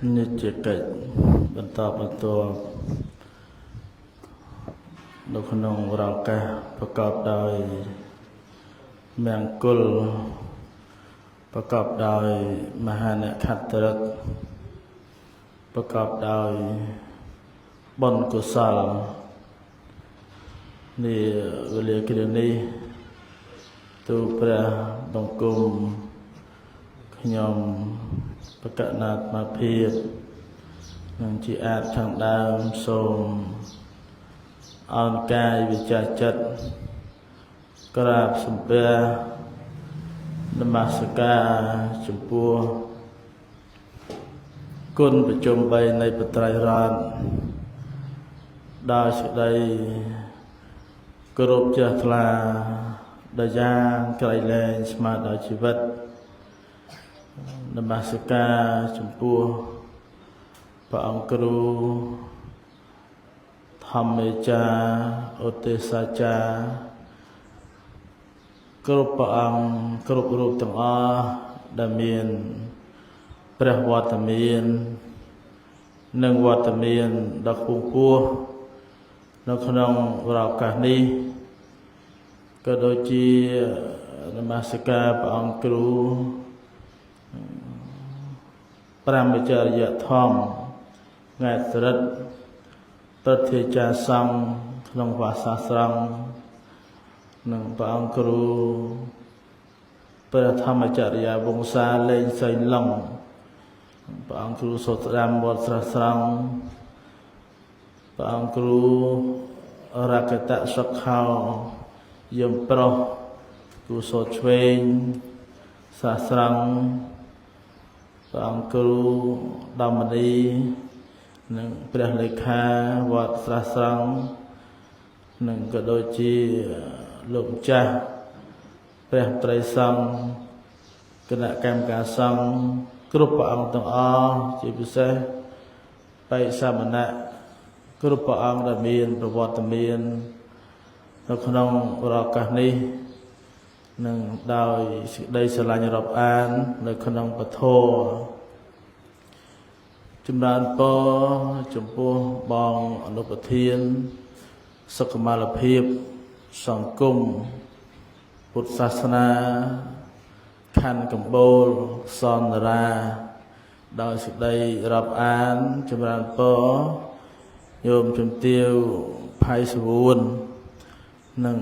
នេះជាកិច្ចបន្តបន្ទាប់នៅក្នុងរោកាសប្រកបដោយមង្គលប្រកបដោយមហានខត្តរិទ្ធប្រកបដោយបុណ្យកុសលនេះវេលាគ្រានេះទូលព្រះបង្គំខ្ញុំបកណាត្មាភាពនឹងជាអាចខាងដើមសូមអោនកាយវិចារចិត្តក្រាបសំពះនមស្ការចំពោះគុណប្រជុំ3នៃបត្រៃរតន៍ដោយសេចក្តីគោរពជ្រះថ្លាដោយយ៉ាងក្រៃលែងស្មើដោយជីវិតនមស្ការចំពោះព្រះអង្គគ្រូធម្មមេចាឧទេសចាគ្រប់ព្រះអង្គគ្រប់រូបទាំងអស់ដែលមានព្រះវត្តមាននិងវត្តមានដ៏ខ្ពង់ខ្ពស់នៅក្នុងឱកាសនេះក៏ដូចជានមស្ការព្រះអង្គគ្រូព្រះមច្ចរិយធម្មថ្ងៃត្រិតព្រឹទ្ធាចារ្យសង្ឃក្នុងវាសាស្រង់និងព្រះអង្គគ្រូព្រះធម្មចរិយាវង្សាលេងសៃឡុងព្រះអង្គគ្រូសុតរាមវត្តស្រះស្រង់ព្រះអង្គគ្រូរកតសុខោយមប្រុសគ្រូសូត្រឆ្វេងសាស្រង់ព្រះអង្គគ្រូដំមនីនិងព្រះលេខាវត្តស្រះស្រង់និងក៏ដូចជាលោកម្ចាស់ព្រះត្រីសង្ឃគណៈកម្មការសង្ឃគ្រប់ព្រះអង្គទាំងអស់ជាពិសេសបិសាមណៈគ្រប់ព្រះអង្គដែលមានប្រវត្តិមាននៅក្នុងឱកាសនេះនឹងដោយសេចក្តីស្រឡាញ់រាប់អាននៅក្នុងពធចម្រើនពរចំពោះបងអនុប្រធានសុខុមាលភាពសង្គមពុទ្ធសាសនាខណ្ឌកម្ពូលសន្តារាដោយសេចក្តីរាប់អានចម្រើនពរញោមជំទាវផៃសវួននិង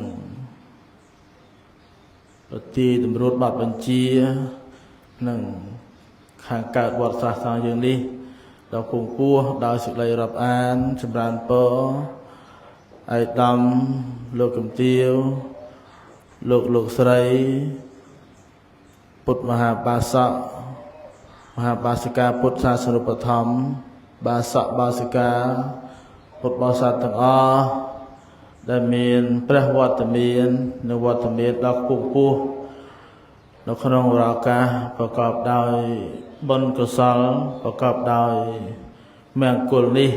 ប្រទីតម្រួតបាត់បញ្ជានិងខាងកើតវត្តសាសនាយើងនេះដល់គង់ពោះដោយសេចក្តីរាប់អានចម្រើនពរឯកឧត្តមលោកជំទាវលោកស្រីពុទ្ធមហាបាសកមហាបាសិកាពុទ្ធសាសនុបឋមបាសកបាសិកាពុទ្ធបរិស័ទទាំងអស់ដែលមានព្រះវត្តមាននិងវត្តមានដ៏ខ្ពង់ខ្ពស់នៅក្នុងឱកាសប្រកបដោយបុណ្យកុសលប្រកបដោយមង្គលនេះ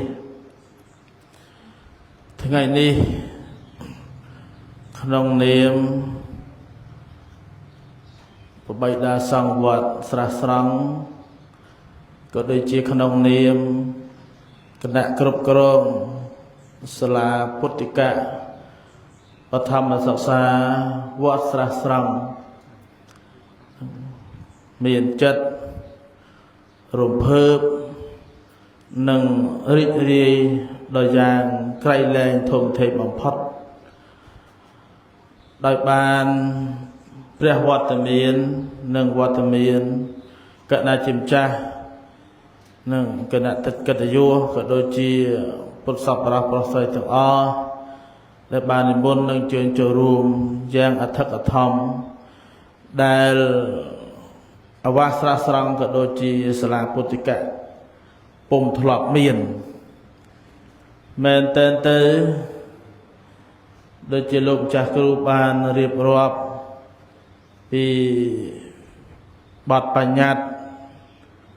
ថ្ងៃនេះក្នុងនាមប្របីតាសង្ឃវត្តស្រះស្រង់ក៏ដូចជាក្នុងនាមគណៈគ្រប់គ្រងសាលាពុទ្ធិកបឋមសិក្សាវត្តស្រះស្រង់មានចិត្តរំភើបនិងរីករាយដោយយ៉ាងក្រៃលែងធំធេងបំផុតដោយបានព្រះវត្តមាននិងវត្តមានគណៈជាម្ចាស់និងគណៈទឹកកិត្តិយសក៏ដូចជាពុទ្ធសប្បុរសប្រុសស្រីទាំងអស់ដែលបាននិមន្តនឹងជើញចូលរួមយ៉ាងអធិកអធមដែលអវាសស្រះស្រង់ក៏ដូចជាសាលាពុទ្ធិកពុំធ្លាប់មានមែនតើទៅដូចជាលោកម្ចាស់គ្រូបានរៀបរាប់ពីបទបញ្ញត្តិ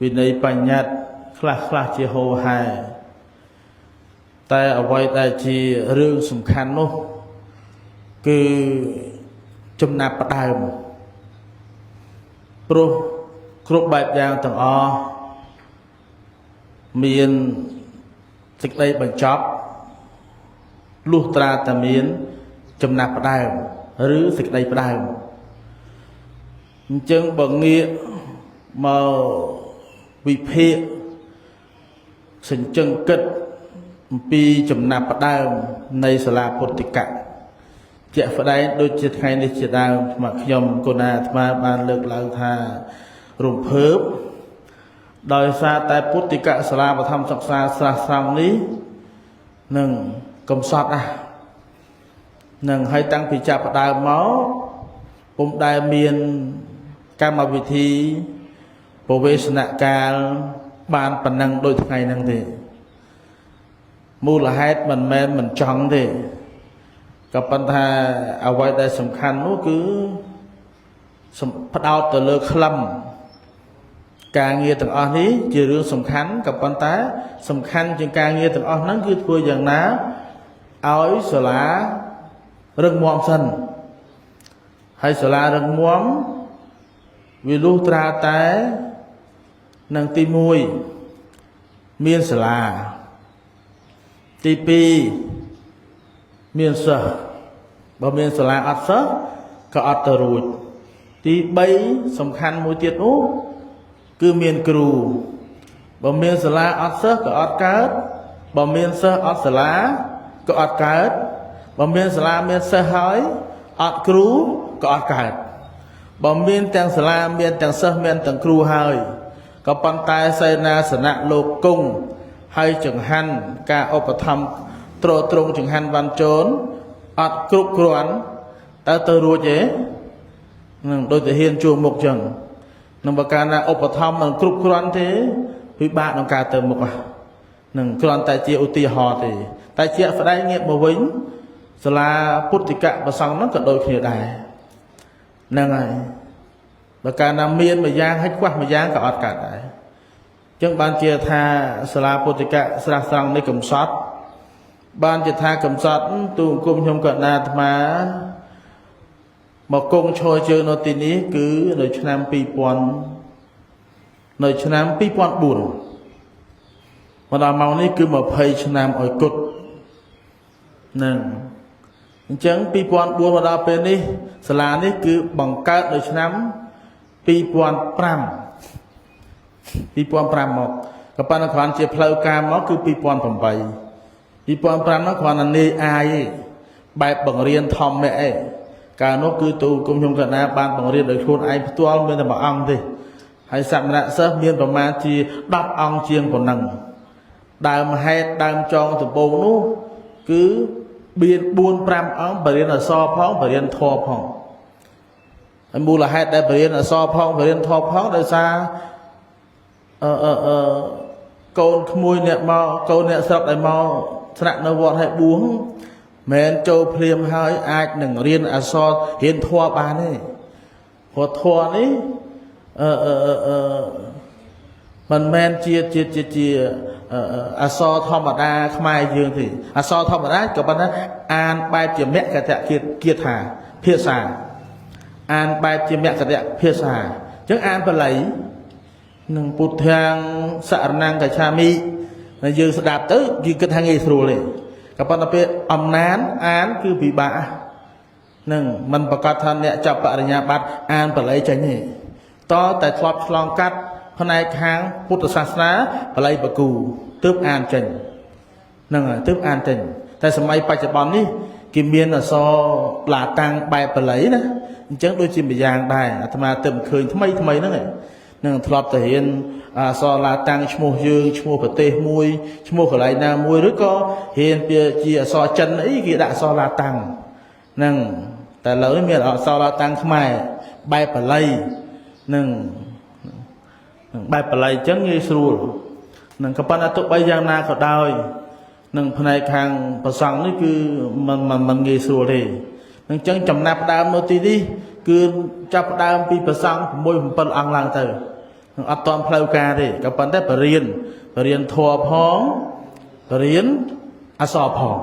វិន័យបញ្ញត្តិខ្លះជាហូរហែតែអ្វីដែលជារឿងសំខាន់នោះគឺចំណាប់ផ្ដើមព្រោះគ្រប់បែបយ៉ាងទាំងអស់ មានសេចក្តីបញ្ចប់លុះត្រាតែមានចំណាប់ផ្ដើមឬសេចក្តីផ្ដើមអញ្ចឹងបើងាកមកវិភាគសេចក្តីគិតអំពីចំណាប់ផ្ដើមនៃសាលាពុទ្ធិកៈជាក់ស្ដែងដូចជាថ្ងៃនេះជាដើមខ្ញុំគណៈអាត្មាបានលើកឡើងថារំភើបដោយសារតែពុទ្ធិកៈសាលាបឋមសិក្សាស្រះស្រង់នេះនឹងកំសត់នឹងឲ្យតាំងពីចាប់ផ្ដើមមកពុំដែលមានកម្មវិធីប្រវេសនកាលបានប៉ុណ្ណឹងដូចថ្ងៃហ្នឹងទេមូលហេតុមិនមែនមិនចង់ទេក៏ប៉ុន្តែអ្វីដែលសំខាន់នោះគឺផ្ដោតទៅលើខ្លឹមការងារទាំងអស់នេះជារឿងសំខាន់ក៏ប៉ុន្តែសំខាន់ជាងការងារទាំងអស់ហ្នឹងគឺធ្វើយ៉ាងណាឲ្យសាលារឹងមាំសិនហើយសាលារឹងមាំវាលុះត្រាតែនឹងទី1មានសាលាទី2មានសិស្សបើមានសាលាអត់សិស្សក៏អត់ទៅរួចទី3សំខាន់មួយទៀតនោះគឺមានគ្រូបើមានសាលាអត់សិស្សក៏អត់កើតបើមានសិស្សអត់សាលាក៏អត់កើតបើមានសាលាមានសិស្សហើយអត់គ្រូក៏អត់កើតបើមានទាំងសាលាមានទាំងសិស្សមានទាំងគ្រូហើយក៏ប៉ុន្តែសេនាសនៈលោកគង់ហើយចង្ហាន់ការឧបត្ថម្ភត្រង់ចង្ហាន់វ៉ាន់ជូនអត់គ្រប់គ្រាន់ទៅរួចទេនឹងដូចទៅហ៊ានជួមុខចឹងនឹងបើកាលណាឧបត្ថម្ភមិនគ្រប់គ្រាន់ទេពិបាកក្នុងការទៅមុខនឹងគ្រាន់តែជាឧទាហរណ៍ទេតែជាស្ដែងងាកមកវិញសាលាពុទ្ធិកៈប្រសង់ហ្នឹងក៏ដូចគ្នាដែរហ្នឹងហើយបើកាលណាមានមួយយ៉ាងហើយខ្វះមួយយ៉ាងក៏អត់កើតដែរអញ្ចឹងបានជាថាសាលាពុទ្ធិកៈស្រះស្រង់នេះកំសត់បានជាថាកំសត់ទូអង្គមខ្ញុំកណ្ដាអាត្មាមកគង់ឈរជើងនៅទីនេះគឺនៅឆ្នាំ2000នៅឆ្នាំ2004មកដល់ម៉ោងនេះគឺ20ឆ្នាំឲ្យគត់នឹងអញ្ចឹង2004មកដល់ពេលនេះសាលានេះគឺបង្កើតនៅឆ្នាំ2005មកក៏ប៉ុន្តែគ្រាន់ជាផ្លូវការមកគឺ2008 2005នោះគ្រាន់តែនាយអាយឯងបែបបង្រៀនធម្មឯងកាលនោះគឺទូគុំខ្ញុំកណ្ដាបានបង្រៀនដោយខ្លួនឯងផ្ទាល់មានតែមួយអង្គទេហើយសមណសិស្សមានប្រមាណជា10អង្គជាងប៉ុណ្ណឹងដើមហេតុដើមចងដំបូងនោះគឺមាន 4-5 អង្គបរិញ្ញាអក្សរផងបរិញ្ញាធម៌ផងហើយមូលហេតុដែលបរិញ្ញាអក្សរផងបរិញ្ញាធម៌ផងដោយសារកូនក្មួយអ្នកមកកូនអ្នកស្រុកដែលមកស្នាក់នៅវត្តហើយបួងមិនចូលភ្លាមហើយអាចនឹងរៀនអក្សររៀនធម៌បានទេព្រោះធម៌នេះមិនមែនជាអក្សរធម្មតាខ្មែរយើងទេអក្សរធម្មតាក៏ប៉ុន្តែអានបែបជាមគ្គតគាថាភាសាអានបែបជាមគ្គតភាសាអញ្ចឹងអានបល័យនឹងពុទ្ធាងសរណង្កច្ឆាមិហើយយើងស្ដាប់ទៅយើងគិតថាងាយស្រួលទេក៏ប៉ុន្តែពេលអំណានអានគឺពិបាកនឹងមិនប្រកាសថាអ្នកចាប់បរិញ្ញាបត្រអានបល័យចេញទេតតែធ្លាប់ឆ្លងកាត់ផ្នែកខាងពុទ្ធសាសនាបល័យបកូទើបអានចេញហ្នឹងហើយទើបអានចេញតែសម័យបច្ចុប្បន្ននេះគេមានអក្សរឡាតាំងបែបបល័យណាអញ្ចឹងដូចជាម្យ៉ាងដែរអាត្មាទើបឃើញថ្មីហ្នឹងឯងនឹងធ្លាប់ទៅរៀនអក្សរឡាតាំងឈ្មោះយើងឈ្មោះប្រទេសមួយឈ្មោះកន្លែងណាមួយឬក៏រៀនជាអក្សរចិនអីគេដាក់អក្សរឡាតាំងហ្នឹងតែឥឡូវនេះមានអក្សរឡាតាំងខ្មែរបែបបល័យនឹងបែបបល័យអញ្ចឹងងាយស្រួលនឹងក៏ប៉ុន្តែទោះបីយ៉ាងណាក៏ដោយនឹងផ្នែកខាងប្រសង់នេះគឺមិនងាយស្រួលទេនឹងអញ្ចឹងចំណាប់ដើមនៅទីនេះគឺចាប់ដើមពីប្រសង់6-7អង្គឡើងទៅនឹងអត់តន់ផ្លូវការទេក៏ប៉ុន្តែបរៀនធម៌ផងបរៀនអក្សរផង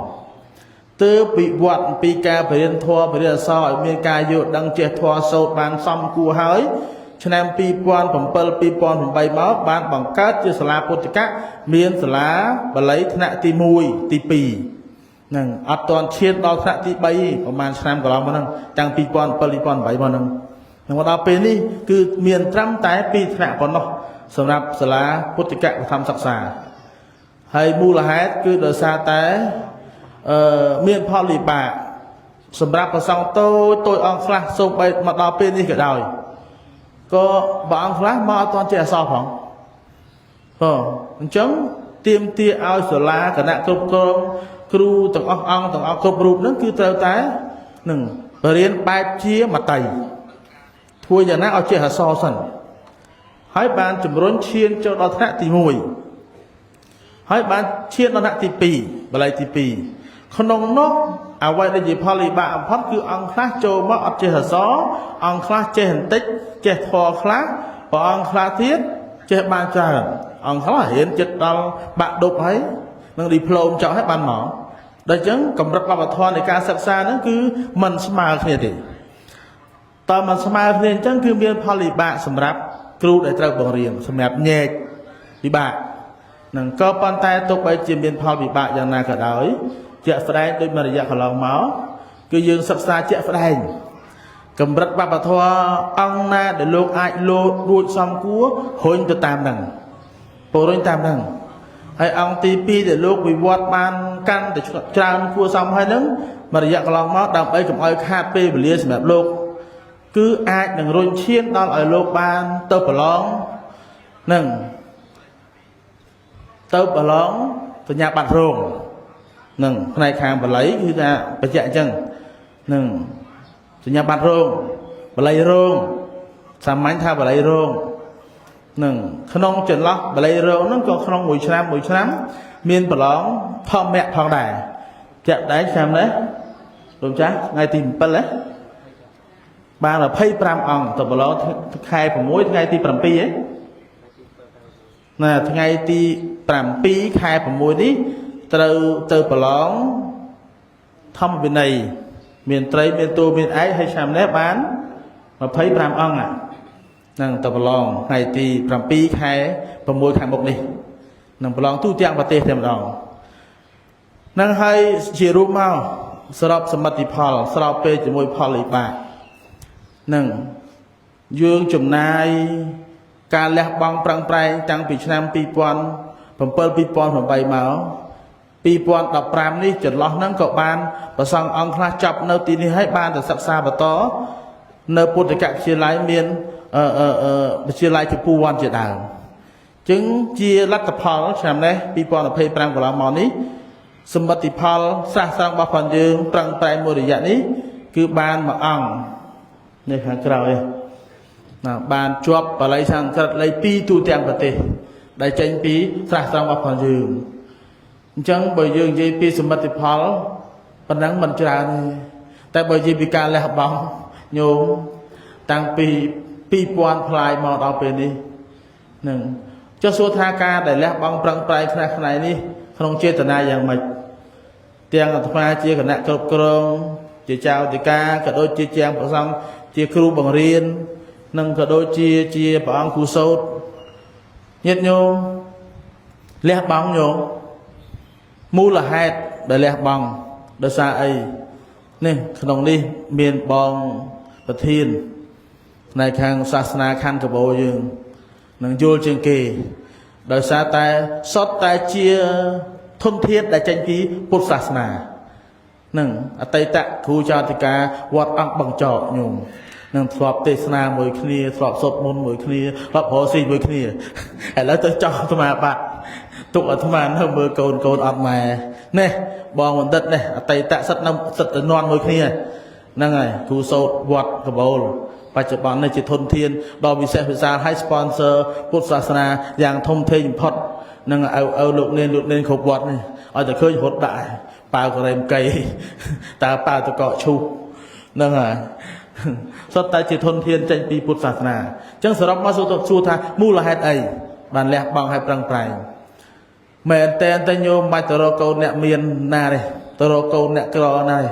ទើបវិវត្តពីការបរៀនធម៌បរៀនអក្សរឲ្យមានការយល់ដឹងចេះធម៌សូត្របានសមគួរហើយ ឆ្នាំ2007 2008មកបានបង្កើតជាសាលាពុទ្ធិកៈមានសាលាបាលីថ្នាក់ទី1ទី2ហ្នឹងអត់ទាន់ឈានដល់ថ្នាក់ទី3ប្រហែលឆ្នាំកន្លងមកហ្នឹងតាំង2007 2008មកហ្នឹងមកដល់ពេលនេះគឺមានត្រឹមតែ2ថ្នាក់ប៉ុណ្ណោះសម្រាប់សាលាពុទ្ធិកៈបឋមសិក្សាហើយមូលហេតុគឺដោយសារតែមានផលវិបាកសម្រាប់ប្រសង់តូចអង្គខ្លះសូម្បីមកដល់ពេលនេះក៏ដោយក៏ព្រះអង្គខ្លះមកអត់ទាន់ចេះអក្សរផងអញ្ចឹងទាមទារឲ្យសាលាគណៈគ្រប់គ្រងគ្រូទាំងអស់អង្គទាំងអស់គ្រប់រូបហ្នឹងគឺត្រូវតែនឹងបរៀនបែបជាមតីធ្វើយ៉ាងណាឲ្យចេះអក្សរសិនហើយបានជំរុញឈានចូលដល់ថ្នាក់ទី1ហើយបានឈានដល់ថ្នាក់ទី2បល័យទី2ក្នុងនោះអ្វីដែលជាផលវិបាកបំផុតគឺអង្គខ្លះចូលមកអត់ចេះអក្សរអង្គខ្លះចេះបន្តិចចេះធម៌ខ្លះព្រះអង្គខ្លះទៀតចេះបានច្រើនអង្គខ្លះរៀនចិត្តដល់បាក់ដប់ហើយនឹងឌីប្លូមចោលហើយបានមកដល់អញ្ចឹងកម្រិតវប្បធម៌នៃការសិក្សាហ្នឹងគឺមិនស្មើគ្នាទេតើមិនស្មើគ្នាអញ្ចឹងគឺមានផលវិបាកសម្រាប់គ្រូដែលត្រូវបង្រៀនសម្រាប់ញែកវិបាកនឹងក៏ប៉ុន្តែទោះបីជាមានផលវិបាកយ៉ាងណាក៏ដោយជាក់ស្ដែងដូចមួយរយៈកន្លងមកគឺយើងសិក្សាជាក់ស្ដែងកម្រិតវប្បធម៌អង្គណាដែលលោកអាចលោតរួចសំគួររុញទៅតាមហ្នឹងពរុញតាមហ្នឹងហើយអង្គទី2ដែលលោកវិវត្តបានកាន់តែច្រើនគួរសមហើយហ្នឹងមួយរយៈកន្លងមកដើម្បីកុំឲ្យខាតពេលវេលាសម្រាប់លោកគឺអាចនឹងរុញឈានដល់ឲ្យលោកបានទៅប្រឡងនឹងទៅប្រឡងសញ្ញាបត្ររងនឹងផ្នែកខាងបល័យគឺថាបញ្ជាក់អញ្ចឹងនឹងសញ្ញាបត្ររងបល័យរងសាមញ្ញថាបល័យរងនឹងក្នុងចន្លោះបល័យរងហ្នឹងក៏ក្នុងមួយឆ្នាំមានប្រឡងធម្មៈផងដែរចាក់ដែរឆ្នាំនេះលោកចាស់ថ្ងៃទី7ហ៎បាន25អង្គទៅប្រឡងខែ6ថ្ងៃទី7ហ៎ណាថ្ងៃទី7ខែ6នេះត្រូវទៅប្រឡងធម្មវិន័យមានត្រីមានតួមានឯកហើយឆ្នាំនេះបាន25អង្គហ្នឹងទៅប្រឡងថ្ងៃទី7ខែ6ខែមុខនេះនឹងប្រឡងទូទាំងប្រទេសតែម្ដងហ្នឹងហើយជារួមមកសរុបសមិទ្ធផលស្របពេលជាមួយផលវិបាកនឹងយើងចំណាយការលះបង់ប្រឹងប្រែងតាំងពីឆ្នាំ2007 2008មក2015នេះចន្លោះហ្នឹងក៏បានប្រសង់អង្គខ្លះចាប់នៅទីនេះហើយបានទៅសិក្សាបន្តនៅពុទ្ធិកវិទ្យាល័យមានវិទ្យាល័យជាពូវ័នជាដើមអញ្ចឹងជាលទ្ធផលឆ្នាំនេះ2025កន្លងមកនេះសមិទ្ធផលស្រះស្រង់របស់ផងយើងប្រឹងប្រែងមួយរយៈនេះគឺបានមួយអង្គនេះខាងក្រោយណាបានជាប់បល័យសំស្ក្រឹតលេខ2ទូទាំងប្រទេសដែលចេញពីស្រះស្រង់របស់ផងយើងអញ្ចឹងបើយើងនិយាយពីសមិទ្ធផលប៉ុណ្ណឹងមិនច្រើនទេតែបើនិយាយពីការលះបង់ញោមតាំងពី2000ផ្លាយមកដល់ពេលនេះនឹងចុះសួរថាការដែលលះបង់ប្រឹងប្រែងខ្លះៗនេះក្នុងចេតនាយ៉ាងម៉េចទាំងអាត្មាជាគណៈគ្រប់គ្រងជាចៅអធិការក៏ដូចជាជាងប្រសង់ជាគ្រូបង្រៀននិងក៏ដូចជាព្រះអង្គគ្រូសូត្រញាតិញោមលះបង់ញោមមូលហេតុដែលលះបង់ដោយសារអីនេះក្នុងនេះមានបងប្រធានផ្នែកខាងសាសនាខណ្ឌកបោយើងនឹងយល់ជាងគេដោយសារតែសុទ្ធតែជាធនធានដែលចេញពីពុទ្ធសាសនានឹងអតីតគ្រូចៅអធិការវត្តអង្គបង្ចោញោមនឹងធ្លាប់ទេសនាមួយគ្នាធ្លាប់សូត្រមន្តមួយគ្នាធ្លាប់រស់ស៊ីមួយគ្នាឥឡូវទៅចោះអាត្មាបាត់ទុកអាត្មានៅមើលកូនអត់ម៉ែនេះបងបណ្ឌិតនេះអតីតសិទ្ធនៅសិទ្ធទៅនន់មួយគ្នាហ្នឹងហើយគ្រូសូត្រវត្តកបូលបច្ចុប្បន្ននេះជាធនធានដ៏វិសេសវិសាលហើយ sponsor ពុទ្ធសាសនាយ៉ាងធំធេងបំផុតនឹងឲ្យលោកនេនគ្រប់វត្តនេះឲ្យតែឃើញរត់ដាក់ប៉ាវក្រែមកៃតើប៉ាវតកកឈូសហ្នឹងហើយសុទ្ធតែជាធនធានចេញពីពុទ្ធសាសនាអញ្ចឹងសរុបមកសួរថាមូលហេតុអីបានលះបង់ឲ្យប្រឹងប្រែងមែនតែញោមមិនទៅរកកូនអ្នកមានណាទេទៅរកកូនអ្នកក្រណាទេ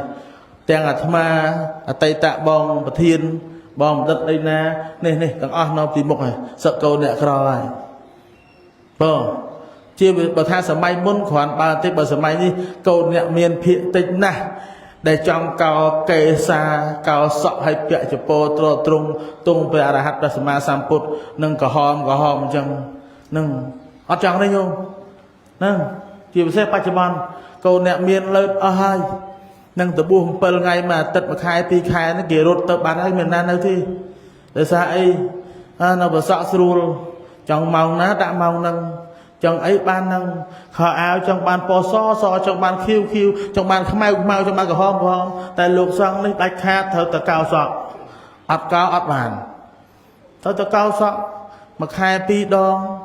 ទាំងអាត្មាអតីតបងប្រធាន bom đất đây na nè thằng ớt nó tìm một này sợ câu nè rồi chia bờ tha sớm mai muốn khoản ba tết bờ sớm mai đi câu nè miền phiện tây na để trong cao kê xa cao sọ hay bẹ chụp po trung tung về ara hạt sớm mai samput nâng cả hòm chẳng nâng ớt chẳng đây nhung nâng chia xe ba chấm câu nè miền lên ở hai nâng từ buông pel ngày mà tật mà khai pi khai nó kia rốt tập bán ai miền Nam đâu thì để sao ấy nó vừa sợ sưu trong màu ná đã màu nâng trong ấy ban nâng khờ áo trong ban po so trong ban khiêu trong ban mau trong ban cả hôm tại lục sang lấy đánh khát thở tờ cao sọ ắt cao ắt bàn thở tờ cao sọ mà khai pi đo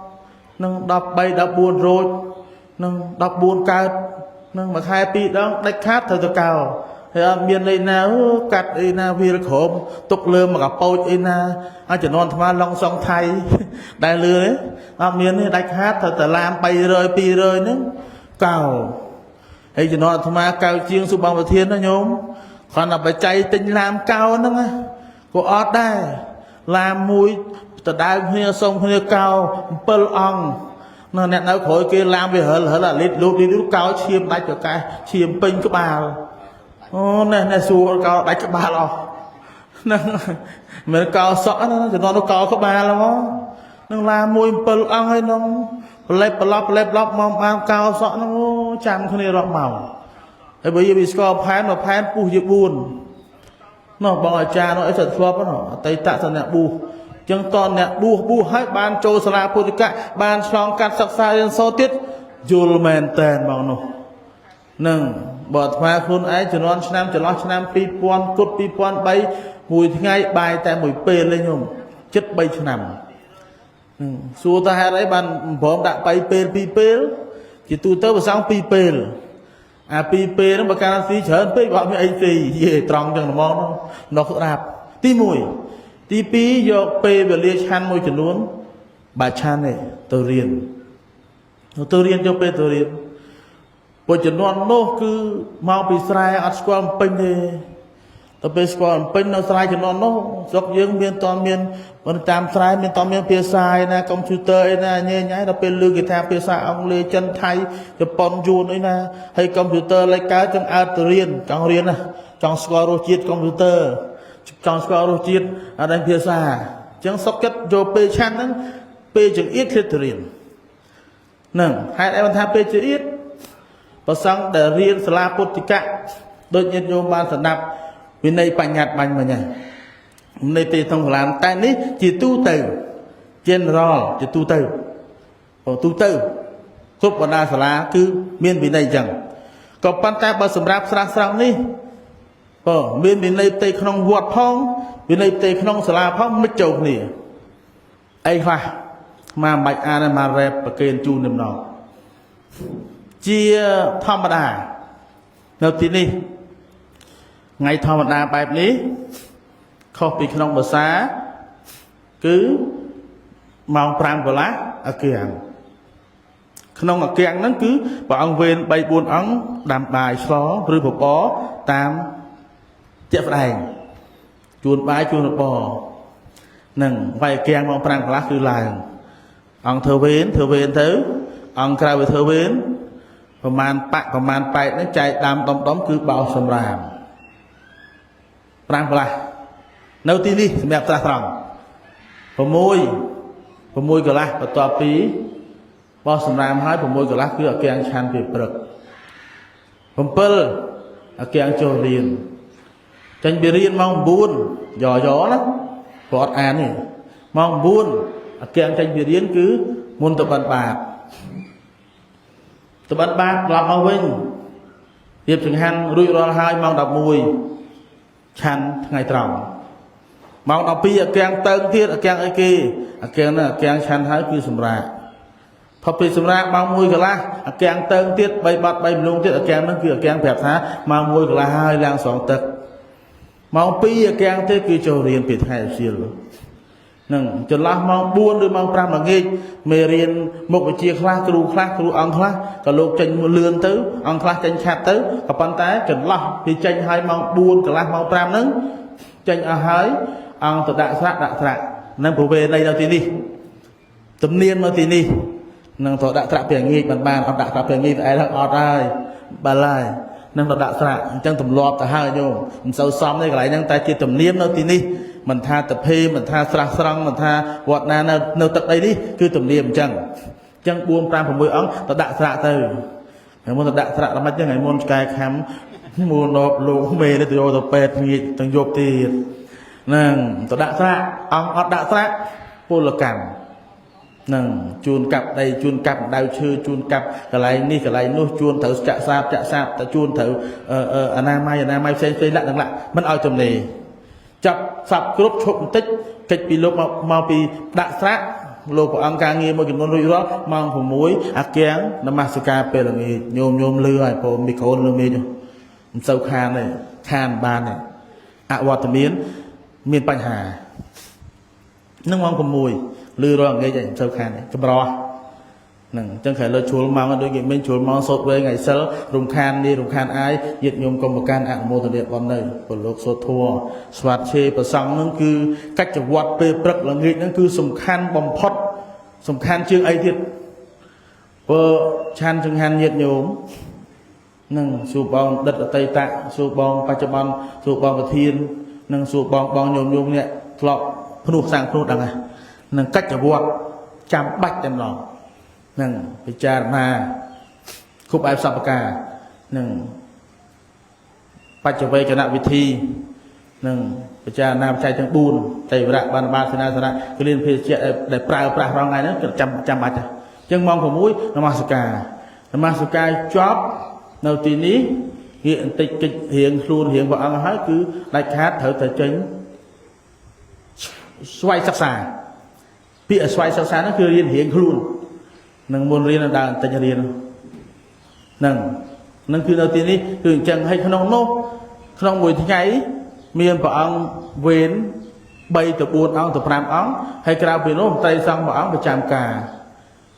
nâng đọc bay đọc buồn rồi nâng đọc buồn cao nâng mà khai pi đó đánh khát thở tờ cao thì miền đây nào cắt đây nào vì khổ tục lơ mà gặp bôi đây nào anh chỉ non tham long song thay đại lừa đấy miền này đánh hát thật là làm bay rơi pi rơi nữa cầu hay chỉ non tham cao chiêng su băng và thiên đó nhôm còn là phải chạy tình làm cao nữa có ót đây làm mũi từ đại hoa sông hoa cao pel ong nó nè nói khối kia làm về hở là lít lút đi lúc cao chiêm đánh cho cái chiêm pin cái bà nè xua cao đánh cái bà lo mình cao sọ nó chỉ nó cao cái bà lo nó làm môi pel ong hay nó lép lóp mong am cao sọ nó chạm cái này rõ màu bây giờ bị score phán pu dịp buồn nó bằng ở cha nó ấy thật flop nó tay tạ thật nè bu chẳng toàn nè bu hết ban châu sala politica ban song cắt sắc xa lên so tiết jul men ten bằng nó nâng bọt hoa khuôn ấy cho nó năm pi pon cốt pi pon bay mùi ngay bài tại mùi pê lên nhung chất bay cho nằm xua ta hai đấy ban bom đã bay pê chỉ tu tớ vào sáng pê pi nó bạc ca sĩ chở pê gọi với anh về tròn chẳng là món nó khổ đạp tí mùi tí pi do pê về lia chan mùi chẳng luôn bà chan này tờ riêng cho pê tờ riêng bộ chân non nó cứ mau bị sai ở squam pin thì tập về squam pin nó sai chân non nó dọc dương miền toàn miền vẫn tam sai miền toàn miền phía sai nè computer nè nhẹ nhái tập về lư guitar phía sai ông lê chân thay cho pon jun ấy nè hay computer lấy cái trong trong riêng nè trong square chiết computer trong square chiết ở đây phía sai chẳng socket cho pe chan nó pe chừng ít hết riêng nè hai em tham pe chừng ít và sang để riêng sala politica đôi nhiên vô ban sản nạp vì này bành nhạt bành mà nhỉ này thì thông làm tại ní chỉ tu từ general chỉ tu từ giúp vào đa sala cứ miền vì này chẳng còn ban tay bao sầm rạp sang ní miền vì này tây không vọt phong vì này tây không sala phong mới trâu nè ai hoa mà bạch an mà rep và kênh chu niệm nọ chia thăm đà đầu tiên đi ngày thăm đà bài lý không bị không bờ xá cứ màu pram của lá ở kia không ở kia nó cứ bảo ông về bay buôn ống đàm bài xó rư bộ bó tam chép đàn chuồn bái chuồn bò nâng vài kia màu pram của lá cứ là ông thơ vến thứ ông cài về thơ vếnประมาณไปนั่นใจตามต้มคือเบาสำราญปรางปลาเนื้อที่นี่สำหรับตราตรองผมมวยกะละประตูปีเบาสำราญให้ผมมวยกะละคือแกงชันเปียปรึกผมเปิลแกงโจเรียนจันเบรียนมองบุญย่อนะปลอดอ่านนี่มองบุญแกงจันเบรียนคือมุนตะบันบาปตบัดบาดกลับมาวิ่งเรียบถึงหันรุ่ยรอหายมองดอกมวยชันไงตรองมองดอกปีแกงเติงเทียดแกงไอ้กีแกงน่ะแกงชันหายคือสมราพอปีสมรามองมวยกันละแกงเติงเทียดใบบัดใบลงเทียดแกงนั่นคือแกงแบบท้ามองมวยกันละหายแรงสองตึกมองปีแกงเทียดคือโจเรียนปิดให้เสียเลยนั่งจนละมองบุญหรือมองปรามแบบนี้เมเรียนมุกไปเชียร์คลาครูอังคลากับลูกจันเลือนตื้ออังคลาจันชาตื้อกับปันแต่จนละที่จันให้มองบุญกับละมองปรามนั้นจันอาหาร ông tự đại sạ nâng phổ về đây đâu tí đi tấm niên mà tí đi nâng thọ đại sạ biển nghi bàn ông đại sạ biển nghi ai thằng ọt ai bà lại nâng thọ đại sạ chân tầm lọp tại hai nhung mình sâu xóm đây cái này nâng tay chia tấm niên đâu tí đi mình tha tập phê mình tha srang mình tha vọt na nơi tận đây đi cứ tầm niên chân buông tamของ mùi ống thọ đại sạ từ ngày môn thọ đại sạ là mấy cái ngày môn cài khám mua nộp lũ mê để tụi tôi pet nghỉ từng dọc thì nâng tôi đã ra ông đã ra vô lực cảm nâng chuồn cặp đây chuồn cặp đào chư chuồn cặp cái này nuôi chuồn thử chạ sạp ta chuồn thử anh mai xây lại đằng lại mất ao chồng này chập sập group chụp tích kịch bị lúc mau bị đã sát lô của ông ca nghe một cái môn nuôi đó mang hổ muối kén nằm mà s까 pe là nghề nhôm lừa ai po bị khôn lừa mê sâu khan này khan ban này vọt miến miền Bạch Hà nước mong cùng mùi lư rồi nghe vậy sâu khan này cái bò nằng chân khởi là chuột mong đôi khi mình chuột mong sốt với ngày sớm rùng khan ai diệt nhung công một can mô thần điện con này của lục sốt thua soạt chê và xong nó cứ cách chụp vọt về bậc là nghĩ nó cứ sùng khan bom phốt sùng khan chưa ấy thiệt vợ chan chừng han diệt nhung nâng sụp bong đất ở Tây Tạng sụp bong Pachamban sụp bong ở Thiên nâng sụp bong nhôm nhẹ lọ phun sang phun đằng này nâng cách cho vua chăm bách đem lòng nâng bị cha mà khúc ai sập cả nâng bách cho về cho nạp vị thi nâng bị cha nam trai tiếng buồn tây vạ ban ba sana cái liên phi chuyện để pra rong ngày nữa chăm bách chân mong của mũi Namaskar chóp đầu tiên ní hiện tịch kịch hiện luôn hiện vào ăn hết cứ đại hát thở thở chính xoay sắc xà bị xoay sắc xà nó cứ liên hiện luôn nâng môn riêng là đàn tây riêng nâng cứ đầu tiên ní cứ chẳng hay không mùi thế ấy miền vào ăn vén bay từ buồn ăn từ pram ăn hay cái nào bị nó tay sang vào ăn bị chạm cả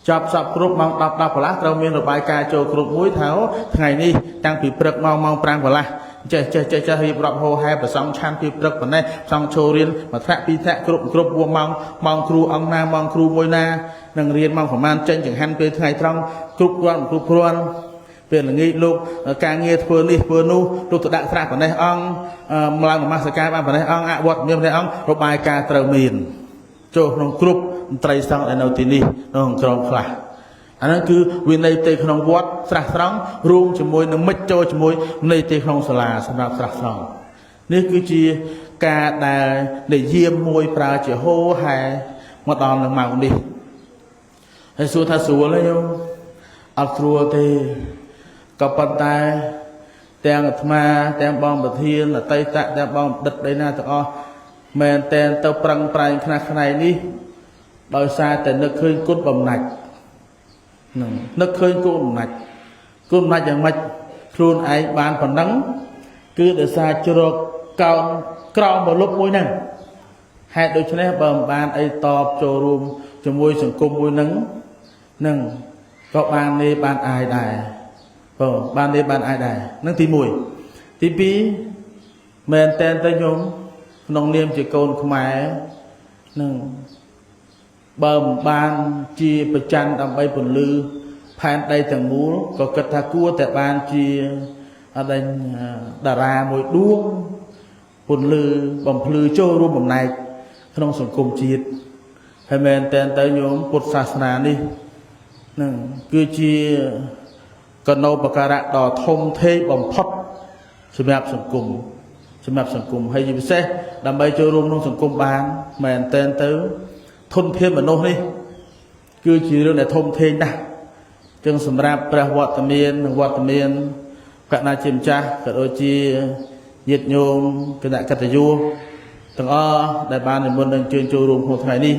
chọc sập group mong đọc vào lá trâu miên rồi bài ca cho group mũi tháo ngày đi đang bị bực mong prang vào lá chơi hiệp rộng hồ hai và song chan bị bực vào đây song cho riêng mà thạ bị thạ group vuông mong kru ông na mong kru môi na nâng riêng mong phải man chân chẳng han về ngày trong group quan về là nghi lúc ca nghe vừa nu lúc tự đại thạ vào đây ông làm mà s까 ban vào đây ông vọt miên đây ông rồi bài ca trâu miên cho nông group tây sang ở đâu tin đi nông trồng khla anh ấy cứ viên này tây không vót sạch sóng ruộng chỉ môi nó mất cho chỉ môi này tây không sờ sầm rạp sạch sóng nếu cứ chỉ cả đà để diêm môi pra chỉ hô hay một đòn là màu đi hay xua tha xua lấy nhau áp xua thì cặp tay tèng ma tèng bom bờ thiên là tây tạ tèng bom đất đây na tao men tèng tao prang prai khna này đi đôi xaแต่นึก khơi cốt bầm nạchนึก khơi cốt nạchอย่างmạch luôn ai bàn còn nắng cứ để xa cho cao một lúc môi nắng hai đôi chân bầm bàn ai tọp cho rùm cho môi sừng cung môi nắng có bàn đi bàn ai đài bàn đi bàn ai đài nắng tí mùi tí bí men tên tay nhôm nông niêm chỉ côn không ai nắng bầm ban chia bạch chan đầm bay bồn lư phan đây chẳng múa có cật thà cua tại ban chia ở đây đà ra mùi đuông bồn lư bầm lư trôi luôn bầm này không sòng cùng chiết hay men tên tới nhóm bột sa na đi cứ chia cần nô bạc cả đỏ thông thế bầm phật xem đẹp sòng cùng hay gì sẽ đầm bay trôi luôn sòng cùng ban men tên tới thôn thiên mà nô đi cứ chỉ riêng để thôn thiên đã chân sầm rạp pra vọt miên cả na chim cha cả đôi chi nhiệt nhôm cái đại cát du thằng đại ban thì muốn đang chơi châu rùm một ngày đi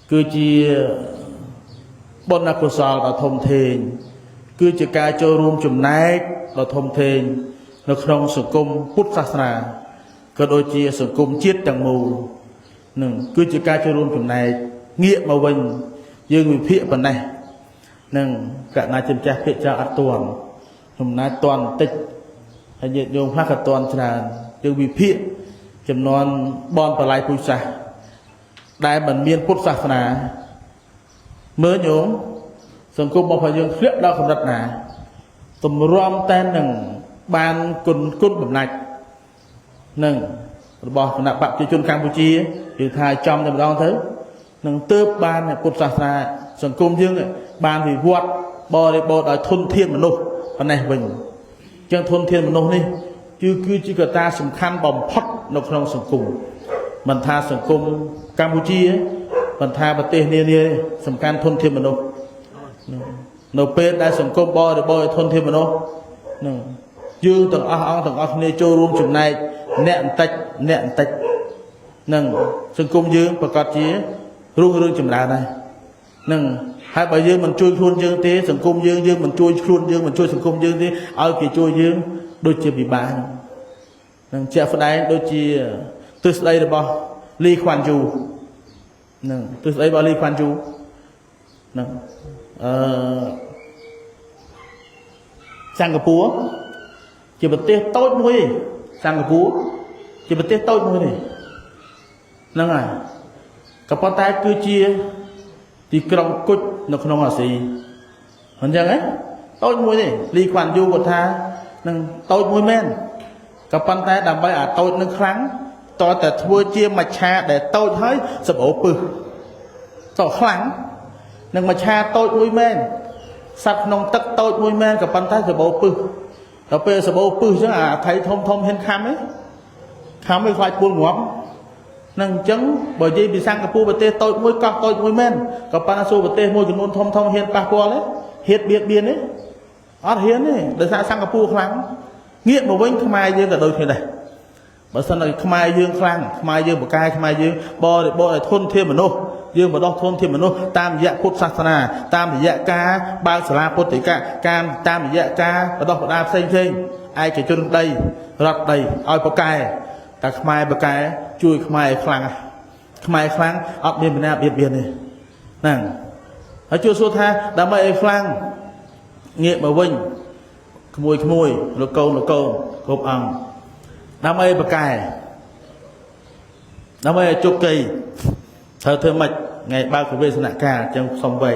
cứ chỉ bọn na cô sò là thôn thiên cứ chỉ ca châu rùm chùm nát là thôn thiên nó không sử cung put sasra cả đôi chi sử cung chiết chẳng mù cứ chỉ ca cho luôn phần này nghĩa màu bình dương người phía phần này cả na chim cha phía cha toàn hôm nay toàn tích hay nhiệt nhôm khác cả toàn tràn dương bị phía ចំនួនបនបល័យពុទ្ធសាសដែលមិនមានពុទ្ធសាសនាមើលញោមសង្គមរបស់យើងធ្លាក់ដល់កម្រិតណាទម្រាំតែនឹងបានគុណបំណាច់នឹងរបស់គណៈបព្វជិជនកម្ពុជាគឺថាចំតែម្ដងទៅនឹងទើបបានពុទ្ធសាសនាសង្គមយើងបានវិវត្តបរិបូរណ៍ដោយធនធានមនុស្សប៉ុណ្ណេះវិញអញ្ចឹងធនធានមនុស្សនេះគឺជាកត្តាសំខាន់បំផុតនៅក្នុងសង្គមមិនថាសង្គមកម្ពុជាមិនថាប្រទេសនានាសំខាន់ធនធានមនុស្សនៅពេលដែលសង្គមបរិបូរណ៍ធនធានមនុស្សនឹងយើងទាំងអស់អង្គទាំងអស់គ្នាចូលរួមចំណែកអ្នកបន្តិចនឹងសង្គមយើងប្រកាសជារុងរឿងចម្រើនដែរនឹងហើយបើយើងមិនជួយខ្លួនយើងទេសង្គមយើងមិនជួយខ្លួនយើងមិនជួយសង្គមយើងទេឲ្យគេជួយយើងដូចជាពិបាកនឹងជាក់ស្ដែងដូចជាទស្សនៈរបស់លីខ្វាន់យូនឹងទស្សនៈរបស់លីខ្វាន់យូនឹងសិង្ហបុរីជាប្រទេសតូចមួយសិង្ហបុរីជាប្រទេសតូចមួយនេះហ្នឹងហើយក៏ប៉ុន្តែគឺជាទីក្រុងគុជនៅក្នុងអាស៊ីអញ្ចឹងហ៎តូចមួយនេះលីខ្វាន់យូគាត់ថានឹងតូចមួយមែនក៏ប៉ុន្តែដើម្បីឲ្យតូចនឹងខ្លាំងតើតែធ្វើជាមច្ឆាដែលតូចហើយសម្បូរពឹសតើខ្លាំងនឹងមច្ឆាតូចមួយមែនសត្វក្នុងទឹកតូចមួយមែនក៏ប៉ុន្តែសម្បូរពឹសដល់ពេលសម្បូរពឹសអញ្ចឹងអាថៃធំហ៊ានខំឯងខំឲ្យខ្លាចពួលងាប់នឹងអញ្ចឹងបើនិយាយពីសិង្ហបុរីប្រទេសតូចមួយកោះតូចមួយមែនក៏ប៉ុន្តែសួរប្រទេសមួយចំនួនធំហ៊ានប៉ះពាល់ទេហ៊ានបៀតបៀនទេអត់ហ៊ានទេដោយសារសិង្ហបុរីខ្លាំងងាកមកវិញខ្មែរយើងក៏ដូចគ្នាដែរបើសិនតែខ្មែរយើងខ្លាំងខ្មែរយើងបកកាយខ្មែរយើងបរិបូរណ៍ឲ្យធនធានមនុស្សយើងបដោះធនធានមនុស្សតាមរយៈពុទ្ធសាសនាតាមរយៈការបើកសាលាពុទ្ធិកការតាមរយៈការបដោះបដាផ្សេងឯកជនដីរដ្ឋដីឲ្យបកកាយតែខ្មែរបកកាយជួយខ្មែរឲ្យខ្លាំងខ្មែរខ្លាំងអត់មានបណ្ណាបៀតបៀនទេហ្នឹងហើយជួយសួរថាដើម្បីឲ្យខ្លាំងងាកមកវិញក្មួយលោកកូនគ្រប់អង្គដើម្បីបកកែដើម្បីឲ្យជោគជ័យត្រូវធ្វើម៉េចថ្ងៃបើកវិសនការអញ្ចឹងសំវ័យ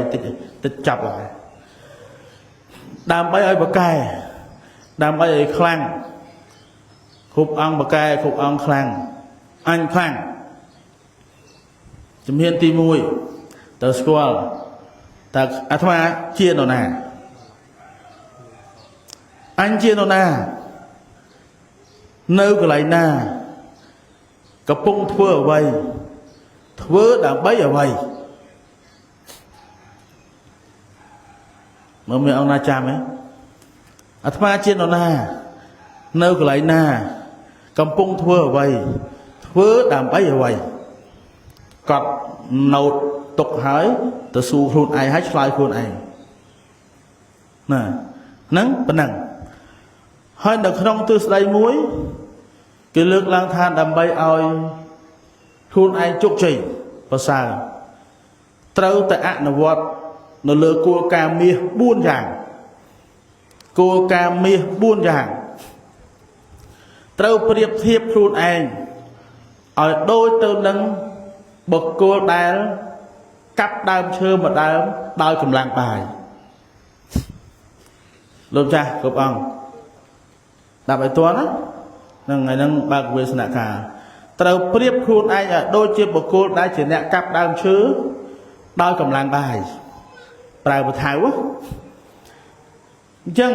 តិចចាប់ហើយដើម្បីឲ្យបកកែដើម្បីឲ្យខ្លាំងគ្រប់អង្គបកកែគ្រប់អង្គខ្លាំងអញខ្លាំងជំហានទី1ត្រូវស្គាល់តើអាត្មាជានរណាអញជានរណានៅកន្លែងណាកំពុងធ្វើអ្វីធ្វើដើម្បីអ្វីមើលមានអង្គណាចាំទេអាត្មាជានរណានៅកន្លែងណាកំពុងធ្វើអ្វីធ្វើដើម្បីអ្វីកត់ណូតទុកហើយទៅសួរខ្លួនឯងហើយឆ្លើយខ្លួនឯងណាហ្នឹងប៉ុណ្ណឹងហើយនៅក្នុងទស្សនៈមួយគេលើកឡើងថាដើម្បីឲ្យខ្លួនឯងជោគជ័យប្រសើរត្រូវតែអនុវត្តនៅលើគោលការណ៍មាស4យ៉ាងគោលការណ៍មាស4យ៉ាងត្រូវប្រៀបធៀបខ្លួនឯងឲ្យដូចទៅនឹងបុគ្គលដែលកាប់ដើមឈើមួយដើមដោយកម្លាំងបាយលោកចាស់គ្រប់អង្គដាក់ឲ្យទាន់ណានឹងថ្ងៃហ្នឹងបើកវាសនការត្រូវប្រៀបខ្លួនឯងឲ្យដូចជាបុគ្គលដែលជាអ្នកកាប់ដើមឈើដោយកម្លាំងបាយប្រើបថៅអញ្ចឹង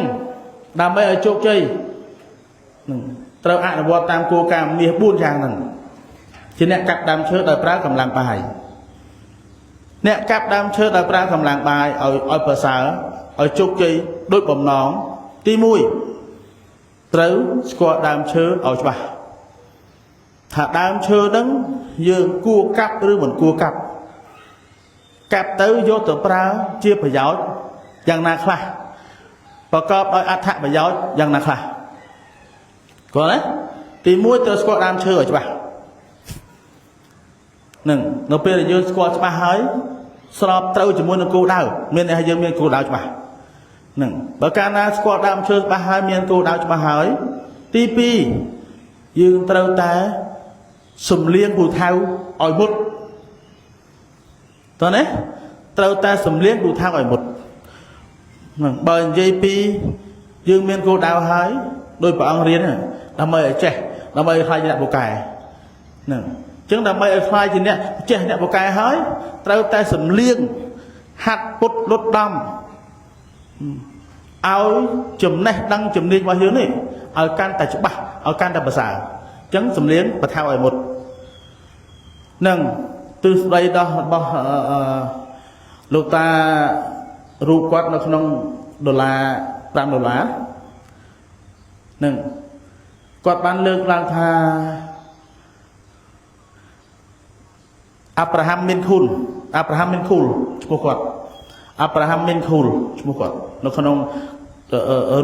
ដើម្បីឲ្យជោគជ័យនឹងត្រូវអនុវត្តតាមគោលការណ៍មាស4យ៉ាងហ្នឹងជាអ្នកកាប់ដើមឈើដោយប្រើកម្លាំងបាយអ្នកកាប់ដើមឈើដោយប្រើកម្លាំងបាយឲ្យប្រសើរឲ្យជោគជ័យដូចបំណងទី1ត្រូវស្គាល់ដើមឈើឲ្យច្បាស់ថាដើមឈើហ្នឹងយើងគួរកាប់ឬមិនគួរកាប់ទៅយកទៅប្រើជាប្រយោជន៍យ៉ាងណាខ្លះប្រកបដោយអត្ថប្រយោជន៍យ៉ាងណាខ្លះគាត់ណាទី1ត្រូវស្គាល់ដើមឈើឲ្យច្បាស់នឹងនៅពេលដែលយើងស្គាល់ច្បាស់ហើយស្របត្រូវជាមួយនឹងគោលដៅមានន័យថាយើងមានគោលដៅច្បាស់នឹងបើកាលណាស្គាល់ដើមឈើច្បាស់ហើយមានគោលដៅច្បាស់ហើយទី2យើងត្រូវតែ សំលៀងពូថៅឲ្យមុតតើណាត្រូវតែសំលៀងពូថៅឲ្យមុតហ្នឹងបើនិយាយពីយើងមានគោលដៅហើយដោយព្រះអង្គរៀនដើម្បីឲ្យចេះដើម្បីឲ្យខ្លាចអ្នកពូកែហ្នឹងអញ្ចឹងដើម្បីឲ្យខ្លាចជាអ្នកចេះអ្នកពូកែហើយត្រូវតែសំលៀងហាត់ពុតលុតដំឲ្យចំណេះដឹងជំនាញរបស់យើងនេះឲ្យកាន់តែច្បាស់ឲ្យកាន់តែប្រសើរអញ្ចឹងសំលៀងបថៅឲ្យមុតនឹងទិសស្ដីដោះរបស់លោកតារូបគាត់នៅក្នុង$5នឹងគាត់បានលើកឡើងថាអាប់រ៉ាហាំមានខូលឈ្មោះគាត់អាប់រ៉ាហាំមានខូលឈ្មោះគាត់នៅក្នុង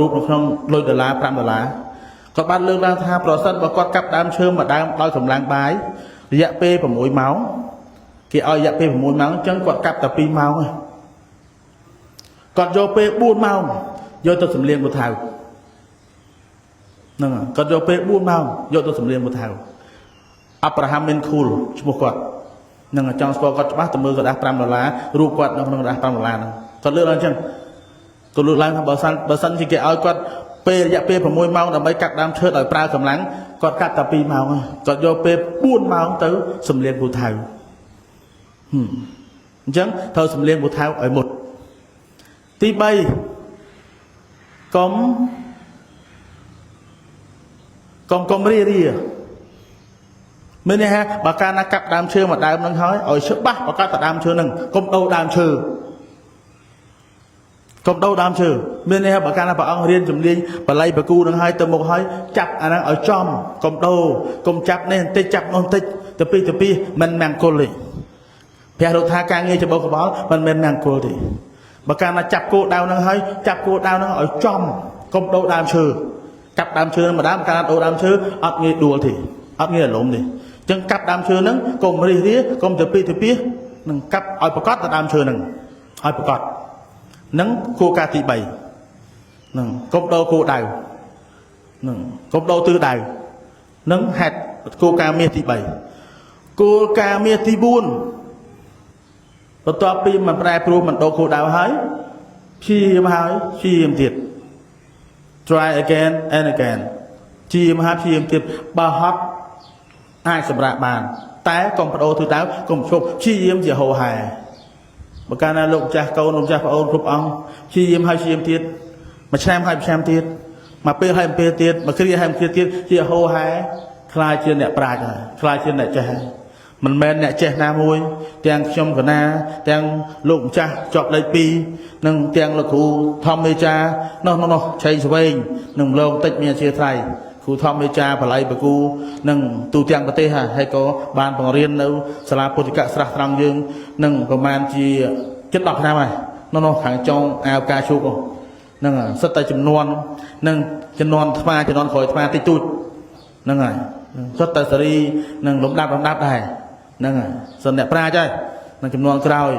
រូបនៅក្នុងលុយ$5គាត់បានលើកឡើងថាប្រសិនបើគាត់កាប់ដើមឈើមួយដើមដោយកម្លាំងបាយរយៈពេល6ម៉ោងគេឲ្យរយៈពេល6ម៉ោងអញ្ចឹងគាត់កាប់តែ2ម៉ោងឯងគាត់យកពេល4ម៉ោងយកទៅសំលៀងពូថៅហ្នឹងគាត់យកពេល4ម៉ោងយកទៅសំលៀងពូថៅអាប់រ៉ាហាំមានខូលឈ្មោះគាត់នឹងចង់ស្គាល់គាត់ច្បាស់ទៅមើល$5រូបគាត់នៅក្នុង$5ហ្នឹងគាត់លើកឡើងអញ្ចឹងគាត់លើកឡើងថាបើសិនជាគេឲ្យគាត់ពេលរយៈពេល6ម៉ោងដើម្បីកាត់ដើមឈើដោយប្រើកម្លាំងគាត់កាត់តែ2ម៉ោងគាត់យកពេល4ម៉ោងទៅសំលៀងពូថៅអញ្ចឹងត្រូវសំលៀងពូថៅឲ្យមុតទី3កុំរីមានន័យថាបើកាលណាកាប់ដើមឈើមួយដើមនឹងហើយឲ្យច្បាស់បើកាត់តែដើមឈើនឹងកុំដូរដើមឈើមានន័យថាបើកាលណាព្រះអង្គរៀនជំនាញបល័យបកូនឹងហើយទៅមុខហើយចាប់អាហ្នឹងឲ្យចំកុំដូរកុំចាប់នេះបន្តិចចាប់នោះបន្តិចទៅពីមិនមង្គលទេព្រះលោកថាការងារច្បោកក្បល់មិនមែនមង្គលទេបើកាលណាចាប់គោដៅហ្នឹងហើយចាប់គោដៅហ្នឹងឲ្យចំកុំដូរដើមឈើកាប់ដើមឈើម្ដងកាលណាដូរដើមឈើអត់ងាយដួលទេអត់ងាយរលំទេអញ្ចឹងកាប់ដើមឈើហ្នឹងកុំរិះរាកុំទៅពីនឹងកាប់ឲ្យប្រកបទៅដើមឈើហ្នឹងឲ្យប្រកបនឹងគោលការណ៍ទី3នឹងកុំដូរគោដៅនឹងកុំដូរទិសដៅនឹងហេតុគោលការណ៍មាសទី3គោលការណ៍មាសទី4បន្ទាប់ពីមិនប្រែប្រួលមិនដូរគោលដៅហើយព្យាយាមទៀត try again and again ព្យាយាមទៀតបើហត់អាចសម្រាប់បានតែកុំបដូរទិសដៅកុំឈប់ព្យាយាមជាហោហែបើកាលណាលោកចាស់កូនលោកចាស់ប្អូនគ្រប់អង្គព្យាយាមទៀតមួយឆ្នាំហើយមួយឆ្នាំទៀតមកពេលហើយពេលទៀតមកគ្រាហើយគ្រាទៀតជាហោហែខ្លាចជាអ្នកប្រាជ្ញហើយខ្លាចជាអ្នកចេះមិនមែនអ្នកចេះណាមួយទាំងខ្ញុំកណាទាំងលោកម្ចាស់ចប់លេខ2និងទាំងលោកគ្រូធម្មមេចានោះឆៃស្វែងនិងលោកតិចមានជាថ្លៃគ្រូធម្មមេចាបល័យបកូនិងទូទាំងប្រទេសហើយក៏បានបង្រៀននៅសាលាពុទ្ធិកស្រះត្រង់យើងនឹងប្រហែលជាជិត10ឆ្នាំហើយនោះខាងចុងអាវការជូកហ្នឹងសិតតែចំនួននឹងចំនួនថ្មចំនួនក្រោយថ្មតិចតួចហ្នឹងហើយសិតតែសេរីនឹងលំដាប់ដែរហ្នឹងហើយសិនអ្នកប្រាជ្ញហើយនឹងចំនួនក្រោយ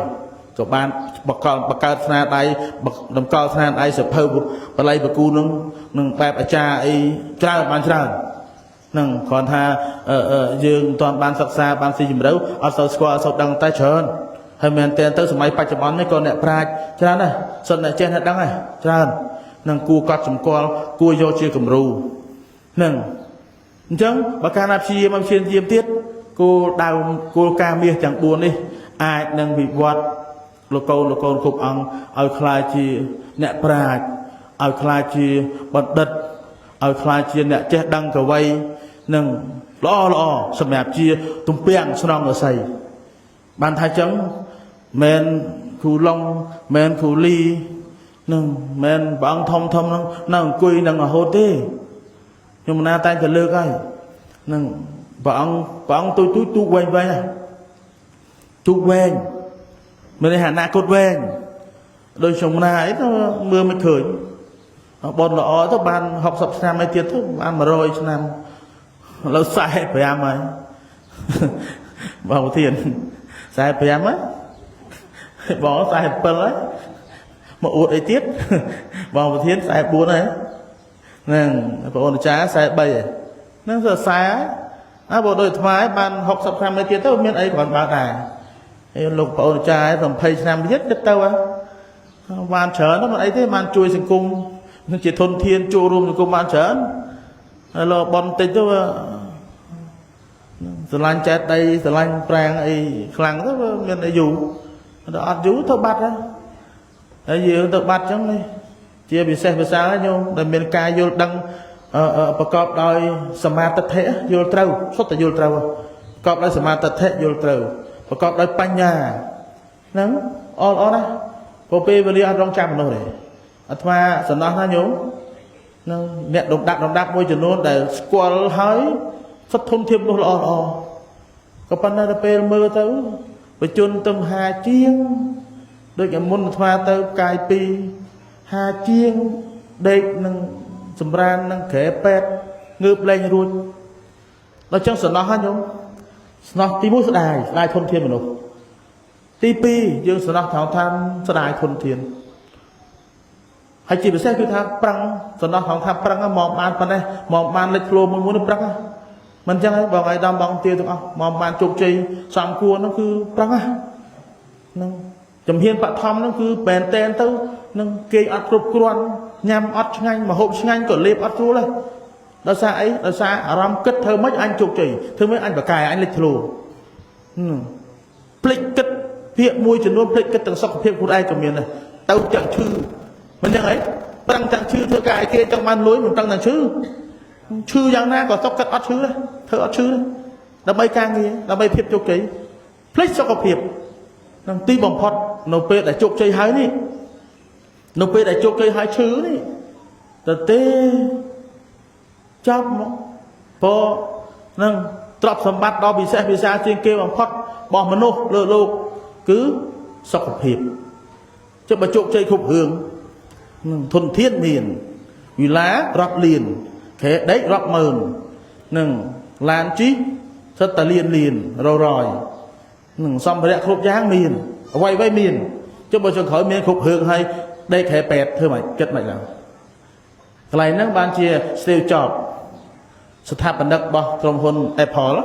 ក៏បានបកកើតស្នាដៃតម្កល់ស្នាដៃសភៅបល័យបកូនឹងបែបអាចារ្យអីច្រើនហ្នឹងគ្រាន់ថាយើងមិនទាន់បានសិក្សាបានស៊ីជម្រៅអត់សូវស្គាល់អត់សូវដឹងតែច្រើនហើយមែនតើទៅសម័យបច្ចុប្បន្ននេះក៏អ្នកប្រាជ្ញច្រើនដែរសិនអ្នកចេះអ្នកដឹងហើយច្រើននឹងគួរកត់សម្គាល់គួរយកជាគំរូហ្នឹងអញ្ចឹងបើកាលណាព្យាយាមទៀតគោលការណ៍មាសទាំង4នេះអាចនឹងវិវត្តលោកកូនគ្រប់អង្គឲ្យខ្លាចជាអ្នកប្រាជ្ញឲ្យខ្លាចជាបណ្ឌិតឲ្យខ្លាចជាអ្នកចេះដឹងកវីនឹងល្អសម្រាប់ជាទំពាំងស្នងរស័យបានថាចឹងមែនគ្រូឡុងមែនគ្រូលីនឹងមែនព្រះអង្គធំនឹងអង្គុយនឹងរហូតទេខ្ញុំណាតែទៅលើកហើយនឹងព្រះអង្គទូកវែងទូកវែងមានន័យថាអនាគតវែងដោយខ្ញុំណាអីទៅមើលមិនឃើញបនល្អទៅបាន60ឆ្នាំឯទៀតទៅបាន100ឆ្នាំឥឡូវ45ហើយបងឧទាន45ហើយបង47ហើយមកអួតអីទៀតបងឧទាន44ហើយហ្នឹងបងអូនអាចារ្យ43ហើយហ្នឹង40ហើយ bộ đội thoái ban học sập tham mấy kia tới miền ấy còn báo đài lục bộ trai tầm phây nam biết đất tao á ban chở nó mà ấy thế ban chui sinh cung chỉ thôn thiên chui rùm cung ban chở lo bon tây tôi sờ lanh chạy đây sờ lanh prang ấy khăng đó miền ấy dù đó ăn dù thôi bắt á ấy gì tôi bắt chẳng đi chia bị xe bị sao nhau để miền ca vô đăngประกอบដោយសមាទិដ្ឋិយល់ត្រូវសុទ្ធតែយល់ត្រូវប្រកបដោយសមាទិដ្ឋិយល់ត្រូវប្រកបដោយបញ្ញាហ្នឹងអត់ណាព្រោះពេលវេលាអត់រងចាំមនុស្សទេអាត្មាសំណោះណាញោមនឹងអ្នកដុំដាក់មួយចំនួនដែលស្គាល់ហើយសុទ្ធធំធៀបនោះល្អក៏ប៉ុន្តែដល់ពេលមើលទៅបញ្ជនទៅមហាជាងដូចតែមុនអាត្មាទៅកាយពីហាជាងដេកនឹងសម្រាននឹងក្រែពេតងើបលេងរួចដល់ចឹងសំណោះហ្នឹងញោមសំណោះទី1ស្ដាយធនធានមនុស្សទី2យើងសំណោះថោថាស្ដាយធនធានហើយជាពិសេសគឺថាប្រឹងសំណោះថោថាប្រឹងមកបានប៉ុណ្ណេះមកបានលេចធ្លោមួយប្រឹងមិនចឹងហើយបងឯដំបងទាទាំងអស់មកបានជោគជ័យសំគួរហ្នឹងគឺប្រឹងហ្នឹងជំហានបឋមហ្នឹងគឺបែនតែនទៅនឹងគេអត់គ្រប់គ្រាន់ញ៉ាំអត់ឆ្ងាញ់មកហូបឆ្ងាញ់ក៏លេបអត់ស្រួលដែរដោយសារអីដោយសារអារម្មណ៍គិតធ្វើម៉េចអញជោគជ័យធ្វើម៉េចអញបកកែអញលេចធ្លោភ្លេចគិតភាកមួយចំនួនភ្លេចគិតទាំងសុខភាពខ្លួនឯងក៏មានដែរទៅចាក់ឈឺមិនចឹងអីប្រឹងចាក់ឈឺធ្វើការឲ្យគេចង់បានលុយមិនប្រឹងតែឈឺយ៉ាងណាក៏សុខចិត្តអត់ឈឺដែរធ្វើអត់ឈឺដើម្បីការងារដើម្បីភាពជោគជ័យភ្លេចសុខភាពនឹងទីបំផុតនៅពេលដែលជោគជ័យហើយនេះនៅពេលដែលជោគជ័យហើយឈឺនេះទៅទេចាប់មកព្រោះនឹងទ្រព្យសម្បត្តិដ៏ពិសេសវិសាលជាងគេបំផុតរបស់មនុស្សលើលោកគឺសុខភាពចុះបើជោគជ័យគ្រប់រឿងនឹងធនធានមានវិឡារាប់លានខែដេករាប់ម៉ឺននឹងឡានជិះសិតតែលានរយនឹងសម្ភារៈគ្រប់យ៉ាងមានអ្វីមានចុះបើចុងក្រោយមានគ្រប់រឿងហើយដេកខែពេទ្យធ្វើម៉េចគិតម៉េចឡើងកន្លែងហ្នឹងបានជា Steve Jobs ស្ថាបនិករបស់ក្រុមហ៊ុន Apple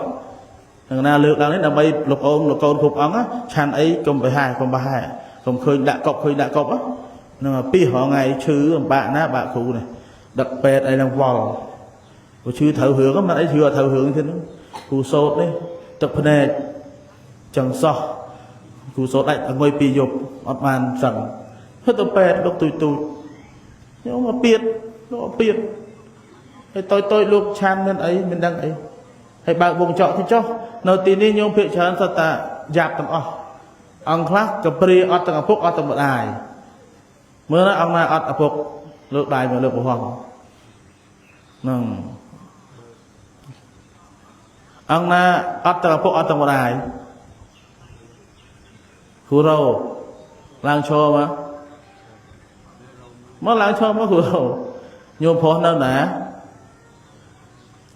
នឹងណាលើកឡើងនេះដើម្បីលោកអូនលោកកូនគ្រប់អង្គឆានអីកុំប្រហែកុំឃើញដាក់កប់នឹងពីរថ្ងៃឈឺអំបាក់ណាបាក់គ្រូនេះដឹកពេទ្យអីនឹងវល់ព្រោះឈឺត្រូវរឿងមិនអីឈឺអត់ត្រូវរឿងទៀតគ្រូសោតនេះទឹកភ្នែកចឹងសោះគ្រូសោតដាច់អង្គុយពីរយប់អត់បានសឹងទៅទៅពេទ្យលោកទូចខ្ញុំមកពៀតហើយតូចលោកឆានមានអីមិនដឹងអីហើយបើកវងចកទៅចុះនៅទីនេះញោមភាគច្រើនសត្វតាយ៉ាប់ទាំងអស់អង្គខ្លះកព្រាអត់ទាំងឪពុកអត់ទាំងម្ដាយមើលណាអង្គណាអត់ឪពុកលើកដៃមកលើកបង្ហោះហ្នឹងអង្គណាអត់ទាំងឪពុកអត់ទាំងម្ដាយគ្រូរោឡើងឈរមកឡើងឈរមកគ្រូរោញោមប្រុសនៅណា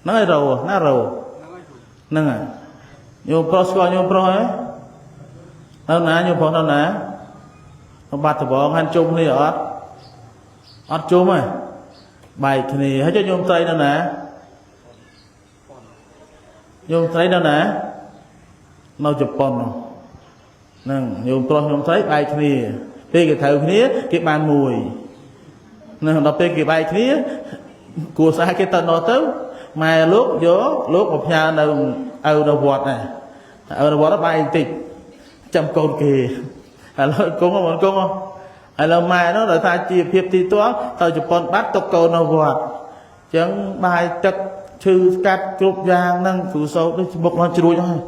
ហ្នឹងឯងរោណារោហ្នឹងហើយញោមប្រុសស្គាល់ញោមប្រុសហ៎នៅណាញោមប្រុសនៅណាបាត់ដបងហាន់ជុំគ្នាអត់ជុំហ៎បែកគ្នាហើយចុះញោមត្រីនៅណាញោមត្រីនៅណានៅជប៉ុនហ្នឹងញោមប្រុសញោមត្រីបែកគ្នាពេលគេត្រូវគ្នាគេបានមួយហ្នឹងដល់ពេលគេបែកគ្នាគួរសារគេទៅនោះទៅម៉ែលោកយកលោកមកផ្ញើនៅឪនៅវត្តណាឪនៅវត្តបែកបន្តិចចាំកូនគេឥឡូវគង់ឥឡូវម៉ែនោះដោយសារជាភាពទីទាល់ទៅជប៉ុនបាត់ទុកកូននៅវត្តអញ្ចឹងបាយទឹកឈឺស្កាត់គ្រប់យ៉ាងហ្នឹងគ្រូសោតនេះមុខនោះជ្រួចហើយ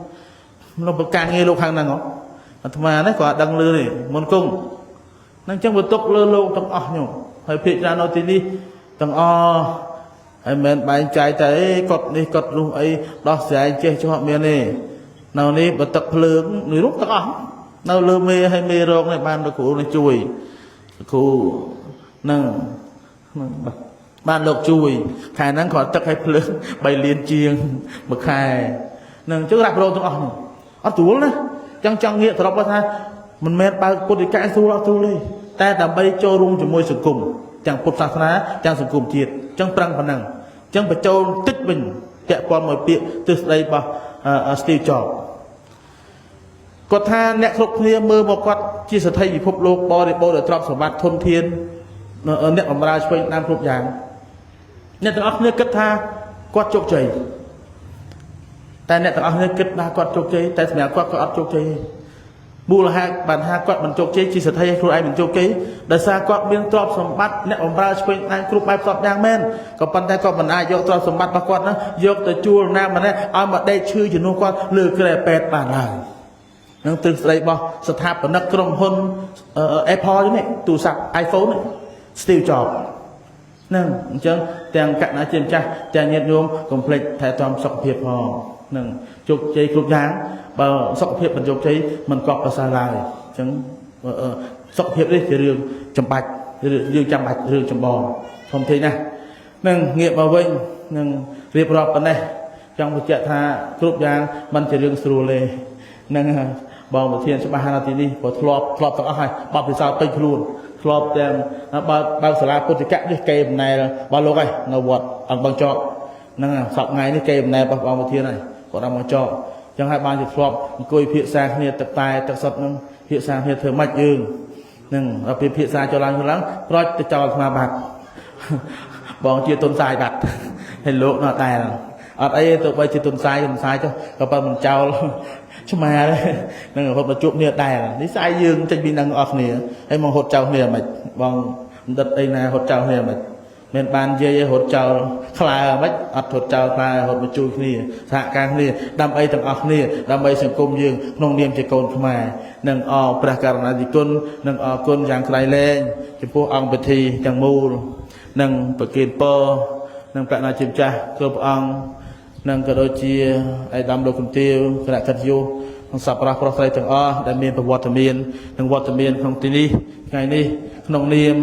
លោកប្រកាសងារលោកខាងហ្នឹងអាត្មានេះក៏អត់ដឹងលឺទេមុនគង់ហ្នឹងអញ្ចឹងបន្ទុកលើលោកទាំងអស់ញោមហើយភាគច្រើននៅទីនេះទាំងអស់ហើយមិនបែងចែកតែអីគាត់នេះគាត់នោះអីដោះស្រាយចេះចោះអត់មានទេនៅនេះបើទឹកភ្លើងនេះរុកទាំងអស់នៅលើមេហើយមេរោគនេះបានលោកគ្រូនេះជួយគ្រូហ្នឹងបានលោកជួយខែហ្នឹងគាត់ទឹកឲ្យភ្លើង3លានជាងមួយខែហ្នឹងជឿរ៉ាប់រោទាំងអស់នោះអត់ស្រួលណាចឹងចង់ងាកត្រប់ថាមិនមែនបើកពុទ្ធិកាស្រួលអត់ស្រួលទេតែដើម្បីចូលរួមជាមួយសង្គមទាំងពុទ្ធសាសនាទាំងសង្គមជាតិចឹងប្រឹងប៉ុណ្ណឹងចឹងបញ្ចូលតិចវិញ ពាក់ព័ន្ធមួយពាក្យទិសស្ដីរបស់ Steve Jobs គាត់ថាអ្នកគ្រប់គ្នាមើលមកគាត់ជាសេដ្ឋីពិភពលោកបរិបូរណ៍ដោយទ្រព្យសម្បត្តិធនធានអ្នកបម្រើឆ្វេងតាមគ្រប់យ៉ាងអ្នកទាំងអស់គ្នាគិតថាគាត់ជោគជ័យតែអ្នកទាំងអស់គ្នាគិតថាគាត់ជោគជ័យតែសម្រាប់គាត់អត់ជោគជ័យមូលហេតុបានថាគាត់មិនជោគជ័យជាសេដ្ឋីឲ្យខ្លួនឯងមិនជោគជ័យដោយសារគាត់មានទ្រព្យសម្បត្តិអ្នកបម្រើឆ្វេងតាមគ្រប់បែបសពយ៉ាងមែនក៏ប៉ុន្តែគាត់មិនអាចយកទ្រព្យសម្បត្តិរបស់គាត់នោះយកទៅជួលណាម្នាក់ឲ្យមកដេកឈឺជំនួសគាត់លើក្រែពេទ្យបានឡើយនឹងទ្រឹស្ដីរបស់ស្ថាបនិកក្រុមហ៊ុន Apple នេះទូរស័ព្ទ iPhone នេះ Steve Jobs នឹងអញ្ចឹងទាំងកណ្ដាជាម្ចាស់ទាំងញាតិញោមកុំភ្លេចថែទាំសុខភាពផងនឹងជោគជ័យគ្រប់យ៉ាងបើសុខភាពមិនជោគជ័យមិនកប់ប្រសើរឡើយអញ្ចឹងសុខភាពនេះជារឿងចាំបាច់រឿងចាំបាច់រឿងចម្បងធំធេងណាស់នឹងងាកមកវិញនឹងរៀបរាប់ប៉ុណ្ណេះចង់បញ្ជាក់ថាគ្រប់យ៉ាងមិនជារឿងស្រួលទេនឹងបងប្រធានច្បាស់ណាស់ទីនេះព្រោះធ្លាប់ទាំងអស់ហើយបបពិសោធន៍ពេញខ្លួនធ្លាប់ទាំងបើសាលាពុទ្ធិកៈនេះគេបំណែលរបស់លោកហើយនៅវត្តអង្គបឹងចកហ្នឹងសប្តាហ៍ថ្ងៃនេះគេបំណែលរបស់បងប្រធានហើយគាត់អង្គបឹងចកអញ្ចឹងហើយបានជាធ្លាប់អង្គុយភាសាគ្នាទឹកតែទឹកសុទ្ធហ្នឹងភាសាគ្នាធ្វើម៉េចយើងហ្នឹងដល់ពេលភាសាចូលឡើងប្រចទៅចោលស្មាបាត់បងជាទុនសាយបាត់ហើយលោកនៅតែអត់អីទៅបីជាទុនសាយចុះក៏ប៉ុន្តែមិនចោលឆ្មានឹងរហូតមកជួបគ្នាដែរនិស័យយើងចេញពីនឹងអស់គ្នាហើយមកហត់ចោលគ្នាមិនបងដិតអីណាហត់ចោលគ្នាមិនមិនបាននិយាយហត់ចោលខ្លាមិនអត់ហត់ចោលខ្លាហត់មកជួយគ្នាសហការគ្នាដើម្បីទាំងអស់គ្នាដើម្បីសង្គមយើងក្នុងនាមជាកូនខ្មែរនឹងអរព្រះករុណាធិគុណនឹងអរគុណយ៉ាងក្រៃលែងចំពោះអង្គពិធីទាំងមូលនឹងប្រគិនពរនឹងបញ្ញាជាម្ចាស់គ្រប់ព្រះអង្គនឹងក៏ដូចជាឯកឧត្តមលោកជំទាវគណៈកិត្តិយសនិងសប្បុរសប្រុសស្រីទាំងអស់ដែលមានប្រវត្តិមាននិងវត្តមានក្នុងទីនេះថ្ងៃនេះក្នុងនាម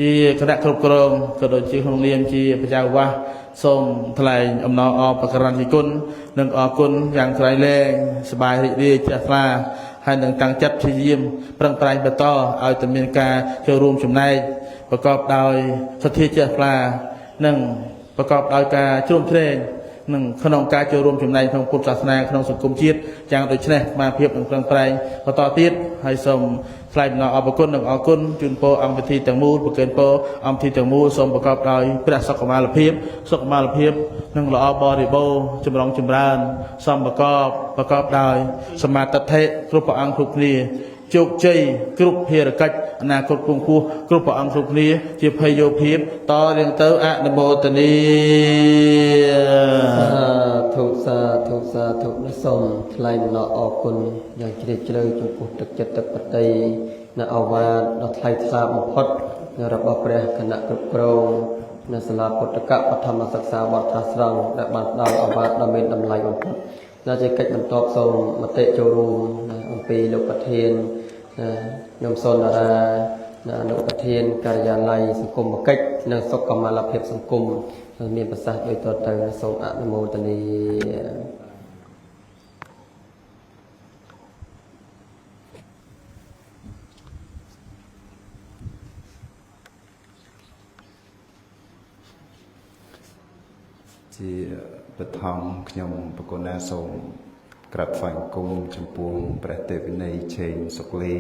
ជាគណៈគ្រប់គ្រងក៏ដូចជាក្នុងនាមជាប្រជាវាសសូមថ្លែងអំណរអបអរគុណនិងអរគុណយ៉ាងក្រៃលែងសប្បាយរីករាយជ្រះថ្លាហើយនឹងតាំងចិត្តព្យាយាមប្រឹងប្រែងបន្តឲ្យតែមានការចូលរួមចំណែកប្រកបដោយសទ្ធាជ្រះថ្លានិងប្រកបដោយការជ្រោមជ្រែងនឹងក្នុងការចូលរួមចំណែកក្នុងពុទ្ធសាសនាក្នុងសង្គមជាតិយ៉ាងដូចនេះស្មារតីនឹងប្រឹងប្រែងបន្តទៀតហើយសូមថ្លែងអំណរអបគុណនិងអរគុណជូនពរអង្គពិធីទាំងមូលប្រកេនពរអង្គពិធីទាំងមូលសូមប្រកបដោយព្រះសុខុមាលភាពនិងល្អបរិបូរណ៍ចម្រុងចម្រើនសំប្រកបដោយសមាទិដ្ឋិគ្រប់ព្រះអង្គគ្រប់គ្នាជោគជ័យគ្រប់ភារកិច្ចអនាគតគង់ពោះគ្រប់ព្រះអង្គគ្រប់គ្នាជាភ័យយោភាពតរៀងទៅអនុមោទនីសាធុសូមថ្លែងអំណរអរគុណយ៉ាងជ្រាលជ្រៅចំពោះទឹកចិត្តទឹកបតីនៅអាវាសដ៏ថ្លៃថ្លាបំផុតរបស់ព្រះគណៈគ្រប់គ្រងនៅសាលាពុទ្ធកបឋមសិក្សាវត្តថាស្រង់ដែលបានផ្ដល់អាវាសដ៏មានតម្លៃបំផុតដែលជាកិច្ចបន្ទាប់សូមមតិចូលរួមអំពីលោកប្រធានខ្ញុំសូនតារាអនុប្រធានការិយាល័យសង្គមកិច្ចនិងសុខុមាលភាពសង្គមមានប្រសាសន៍ដូចតទៅសូមអនុមោទនាជាបឋមខ្ញុំប្រគុណណាសូមក្រាបថ្វាយបង្គំចំពោះព្រះទេវនីឆេងសុកលី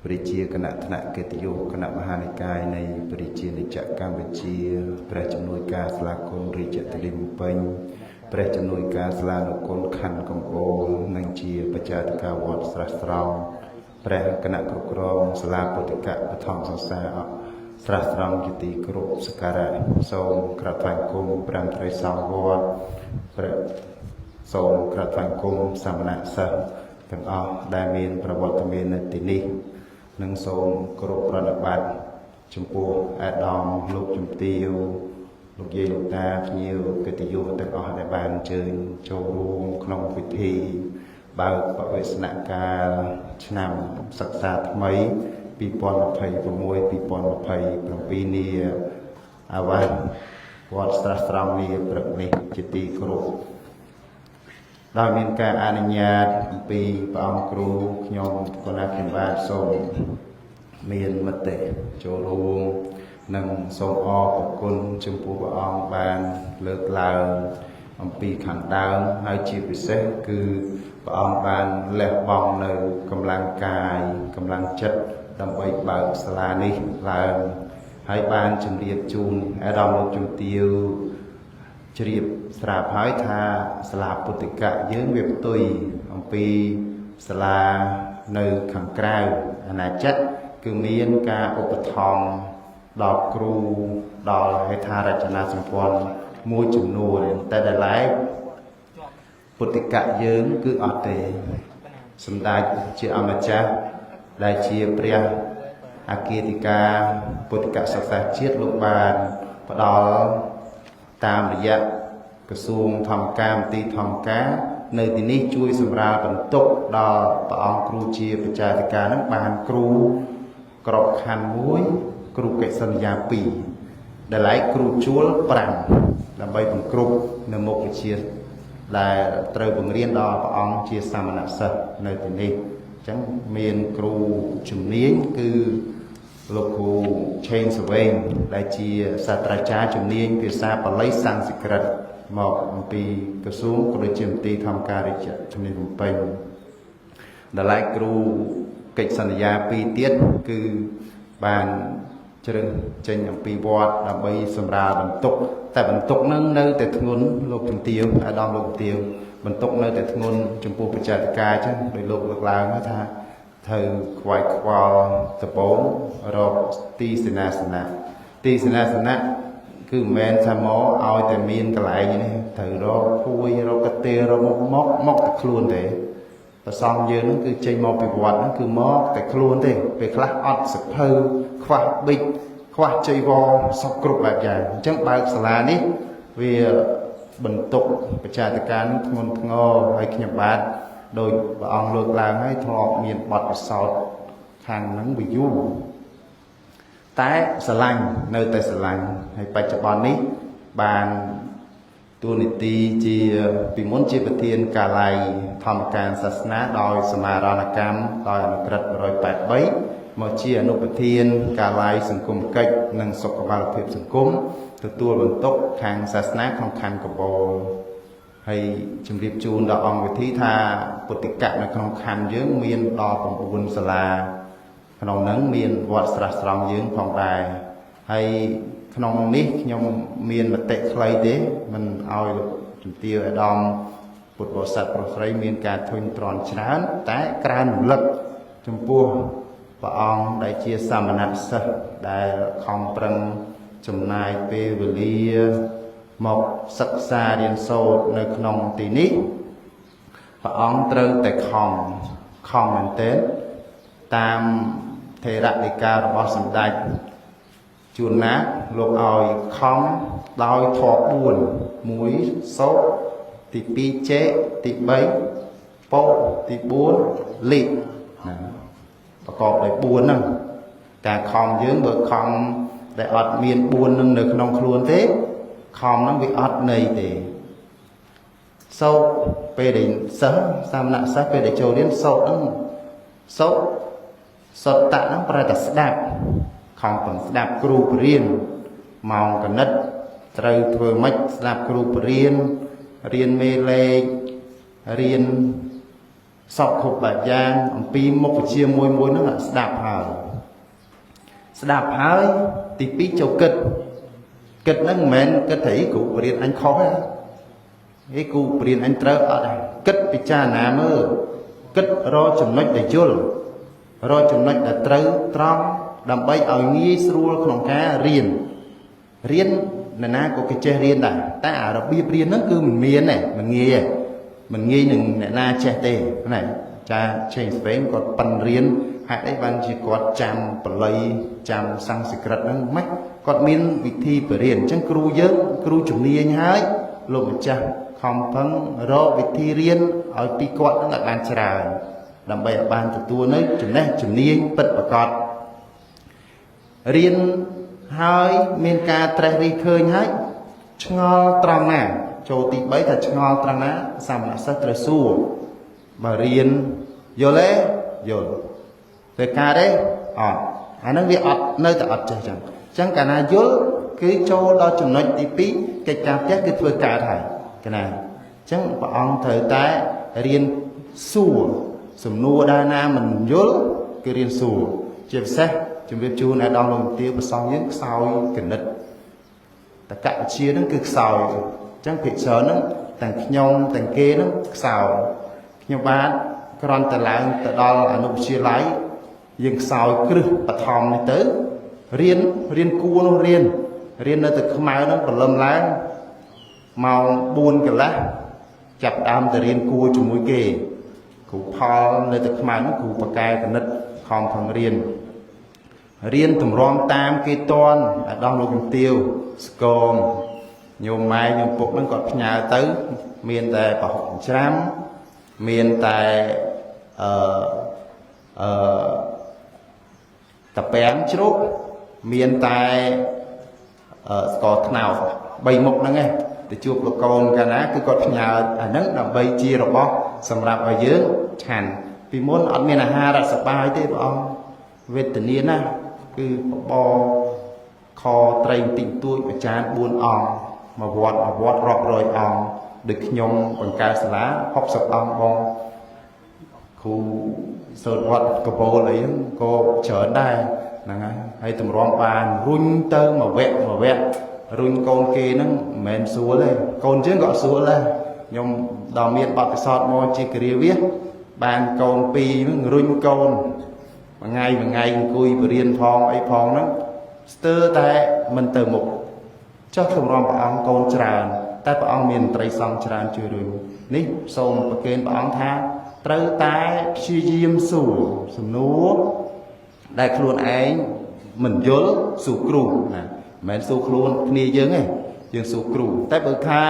ព្រះជាគណៈថ្នាក់កិត្តិយសគណៈមហានិកាយនៃព្រះជានិច្ចកម្ពុជាព្រះជំនួយការសាលាគុណរាជធានីភ្នំពេញព្រះជំនួយការសាលានុគុណខណ្ឌកំពតនិងជាបច្ចាធិការវត្តស្រះស្រង់ព្រះគណៈគ្រប់គ្រងសាលាពុទ្ធិកបឋមសិក្សាស្រះស្រង់ជាទីគោរពសក្ការៈសូមក្រាបថ្វាយបង្គំព្រះត្រីសង្ឃវត្តព្រះសូមក្រាបថ្វាយបង្គំសាមណសិស្សទាំងអស់ដែលមានប្រវត្តិមាននៅទីនេះនិងសូមគោរពប្រណិប័តចំពោះអាដាមលោកជំទាវលោកយាយលោកតាភ្ញៀវកិត្តិយសទាំងអស់ដែលបានអញ្ជើញចូលរួមក្នុងពិធីបើកបវេសនកាលឆ្នាំសិក្សាថ្មី2026-2027នេះអាវ៉ាន់វត្តស្រះស្រង់នេះព្រឹកនេះជាទីគោរពដោយមានការអនុញ្ញាតអំពីព្រះអង្គគ្រូខ្ញុំគណៈខ្ញុំបាទសូមមានមតិចូលរួមនិងសូមអរគុណចំពោះព្រះអង្គបានលើកឡើង អំពីខាងដើមហើយជាពិសេសគឺព្រះអង្គបានលះបង់នៅកម្លាំងកាយកម្លាំងចិត្តដើម្បីបើកសាលានេះឡើងហើយបានជម្រាបជូនអាដាមលោកជំទាវជ្រាបស្រាប់ហើយថាសាលាពុទ្ធិកៈយើងវាផ្ទុយអំពីសាលានៅខាងក្រៅអាណាចក្រគឺមានការឧបត្ថម្ភដល់គ្រូដល់ហេដ្ឋារចនាសម្ព័ន្ធមួយចំនួនតែដែលឡែកពុទ្ធិកៈយើងគឺអត់ទេសម្ដេចជាអម្ចាស់ដែលជាព្រះអគ្គធិការពុទ្ធិកសិក្សាជាតិលោកបានផ្ដល់តាមរយៈក្រសួងធម្មការមន្ទីរធម្មការនៅទីនេះជួយសម្រាលបន្ទុកដល់ព្រះអង្គគ្រូជាបច្ចាធិការនឹងបានគ្រូក្របខ័ណ្ឌ1គ្រូកិច្ចសន្យា2ដែលឡែកគ្រូជួល5ដើម្បីបង្គ្រប់នៅមុខវិជ្ជាដែលត្រូវបង្រៀនដល់ព្រះអង្គជាសាមណសិស្សនៅទីនេះអញ្ចឹងមានគ្រូជំនាញគឺលោកគ្រូឆេងសវែងដែលជាសាស្ត្រាចារ្យជំនាញភាសាបាលីសំស្ក្រឹតមកអំពីក្រសួងក៏ដូចជាមន្ទីរធម្មការរាជធានីភ្នំពេញដែលឡែកគ្រូកិច្ចសន្យា2ទៀតគឺបានជ្រើសចេញអំពីវត្តដើម្បីសម្រាលបន្ទុកតែបន្ទុកនឹងនៅតែធ្ងន់លោកជំទាវអាដាមលោកជំទាវបន្ទុកនៅតែធ្ងន់ចំពោះបច្ចាធិការអញ្ចឹងដោយលោកលើកឡើងថាត្រូវខ្វាយខ្វល់ដំបងរកទីសេនាសនៈគឺមិនមែនថាមកឲ្យតែមានកន្លែងនេះត្រូវរកភួយរកកទេរកមកតែខ្លួនទេប្រសំយើងហ្នឹងគឺចេញមកពីវត្តហ្នឹងគឺមកតែខ្លួនទេពេលខ្លះអត់សភៅខ្វះប៊ិចខ្វះចីវរសពគ្រប់បែបយ៉ាងអញ្ចឹងបើកសាលានេះវាបន្ទុកបច្ចាធិការនឹងធ្ងន់ធ្ងរហើយខ្ញុំបាទដោយព្រះអង្គលើកឡើងហើយធ្លាប់មានបទពិសោធន៍ខាងហ្នឹងវាយូរតែស្រឡាញ់នៅតែស្រឡាញ់ហើយបច្ចុប្បន្ននេះបានតួនាទីជាពីមុនជាប្រធានកាល័យធម្មការសាសនាដោយសមារណកម្មដោយអនុក្រឹត្យ183មកជាអនុប្រធានកាល័យសង្គមកិច្ចនិងសុខភាពសង្គមទទួលបន្ទុកខាងសាសនាក្នុងខណ្ឌកំពតហើយជម្រាបជូនដល់អង្គវិធីថាពុទ្ធិកៈនៅក្នុងខណ្ឌយើងមានដល់9សាលាក្នុងហ្នឹងមានវត្តស្រះស្រង់យើងផងដែរហើយក្នុងនេះខ្ញុំមានមតិខ្លីទេមិនឲ្យលោកជំទាវអាដាមពុទ្ធបរិស័ទប្រុសស្រីមានការធុញទ្រាន់ច្រើនតែក្រើនរំលឹកចំពោះព្រះអង្គដែលជាសាមណសិស្សដែលខំប្រឹងចំណាយពេលវេលាមកសិក្សារៀនសូត្រនៅក្នុងទីនេះព្រះអង្គត្រូវតែខំមែនទែនតាមថេរដីការបស់សម្ដេចជួនណាលោកឲ្យខំដោយធម៌4 1សោតទី2ចេទី3ពោទី4លិណាប្រកបដោយ4ហ្នឹងការខំយើងបើខំដែលអត់មាន4នឹងនៅក្នុងខ្លួនទេខំហ្នឹងវាអត់ន័យទេសោតពេលដែលសិស្សសាមណសិស្សពេលដែលចូលរៀនសោតហ្នឹងសោតសតតៈហ្នឹងប្រែតែស្ដាប់ខំប្រឹងស្ដាប់គ្រូបរៀនម៉ោងកណិតត្រូវធ្វើម៉េចស្ដាប់គ្រូបរៀនរៀនមេលេខរៀនសពគ្រប់បែបយ៉ាងអំពីមុខវិជ្ជាមួយហ្នឹងស្ដាប់ហើយទី2ចូលគិតហ្នឹងមិនមែនគិតថាគ្រូបរៀនអញខុសទេគ្រូបរៀនអញត្រូវអត់គិតពិចារណាមើលគិតរកចំណុចដែលយល់រកចំណុចដែលត្រូវត្រង់ដើម្បីឲ្យងាយស្រួលក្នុងការរៀននរណាក៏គេចេះរៀនដែរតែអារបៀបរៀនហ្នឹងគឺមិនមានទេមិនងាយនឹងអ្នកណាចេះទេណាចាឆេងស្វែងគាត់ប៉ិនរៀនហេតុអីបានជាគាត់ចាំបល័យចាំសំស្ក្រឹតហ្នឹងម៉េចគាត់មានវិធីបរៀនអញ្ចឹងគ្រូយើងគ្រូជំនាញហើយលោកម្ចាស់ខំប្រឹងរកវិធីរៀនឲ្យពីគាត់ហ្នឹងឲ្យបានច្រើនដើម្បីឲ្យបានទទួលនៅចំណេះជំនាញពិតប្រាកដរៀនហើយមានការត្រេះរិះឃើញហើយឆ្ងល់ត្រង់ណាចូលទី3ថាឆ្ងល់ត្រង់ណាសាមណសិស្សត្រូវសួរបើរៀនយល់ទេយល់តែការទេអត់អាហ្នឹងវាអត់នៅតែអត់ចេះចឹងកាលណាយល់គឺចូលដល់ចំណុចទី2កិច្ចការផ្ទះគឺធ្វើកើតហើយ កណាចឹងព្រះអង្គត្រូវតែរៀនសួរសំណួរដែលណាមិនយល់គឺរៀនសួរជាពិសេសជំរាបជូនអាដាមលោកជំទាវប្រសងយើងខ្សោយកណិតតកវិជ្ជាហ្នឹងគឺខ្សោយអញ្ចឹងភិក្ខុហ្នឹងទាំងខ្ញុំទាំងគេហ្នឹងខ្សោយខ្ញុំបាទគ្រាន់តែឡើងទៅដល់អនុវិទ្យាល័យយើងខ្សោយគ្រឹះបឋមនេះទៅរៀនគួរនោះរៀននៅទៅខ្មៅហ្នឹងព្រលឹមឡើងម៉ោង4កន្លះចាប់ដើមទៅរៀនគួរជាមួយគេគ្រូផលនៅទៅខ្មៅហ្នឹងគ្រូបកែកណិតខំផងរៀនតម្រាំតាមគេតន់អាដាមលោកជំទាវស្គមញោមម៉ែញោមពុកហ្នឹងគាត់ផ្ញើទៅមានតែប្រហុកច្រាំមានតែតាពាំងជ្រូកមានតែស្ករត្នោត3មុខហ្នឹងឯងទៅជួបលោកកូនកាលណាគឺគាត់ផ្ញើអាហ្នឹងដើម្បីជារបស់សម្រាប់ឲ្យយើងឆាន់ពីមុនអត់មានអាហាររសបាយទេព្រះអង្គវេទនាណាស់គឺបបរខត្រីបន្តិចតួចអាចារ្យ4អង្គមកវត្តរាប់រយអង្គដូចខ្ញុំបង្កើតសាលា60អង្គបងគ្រូសូត្រវត្តកបោលអីហ្នឹងក៏ច្រើនដែរហ្នឹងហើយតម្រាំបានរុញទៅមួយវគ្គរុញកូនគេហ្នឹងមិនមែនស្រួលទេកូនយើងក៏ស្រួលដែរខ្ញុំដល់មានបទពិសោធន៍មកជាគិរាវាសបានកូន2ហ្នឹងរុញកូនមួយថ្ងៃអង្គុយបរៀនផងអីផងហ្នឹងស្ទើរតែមិនទៅមុខចុះសម្រាប់ព្រះអង្គកូនច្រើនតែព្រះអង្គមានត្រីសង្ឃច្រើនជួយរុញនេះសូមប្រគេនព្រះអង្គថាត្រូវតែព្យាយាមសួរសំណួរដែលខ្លួនឯងមិនយល់សួរគ្រូណាមិនមែនសួរខ្លួនគ្នាយើងទេយើងសួរគ្រូតែបើថា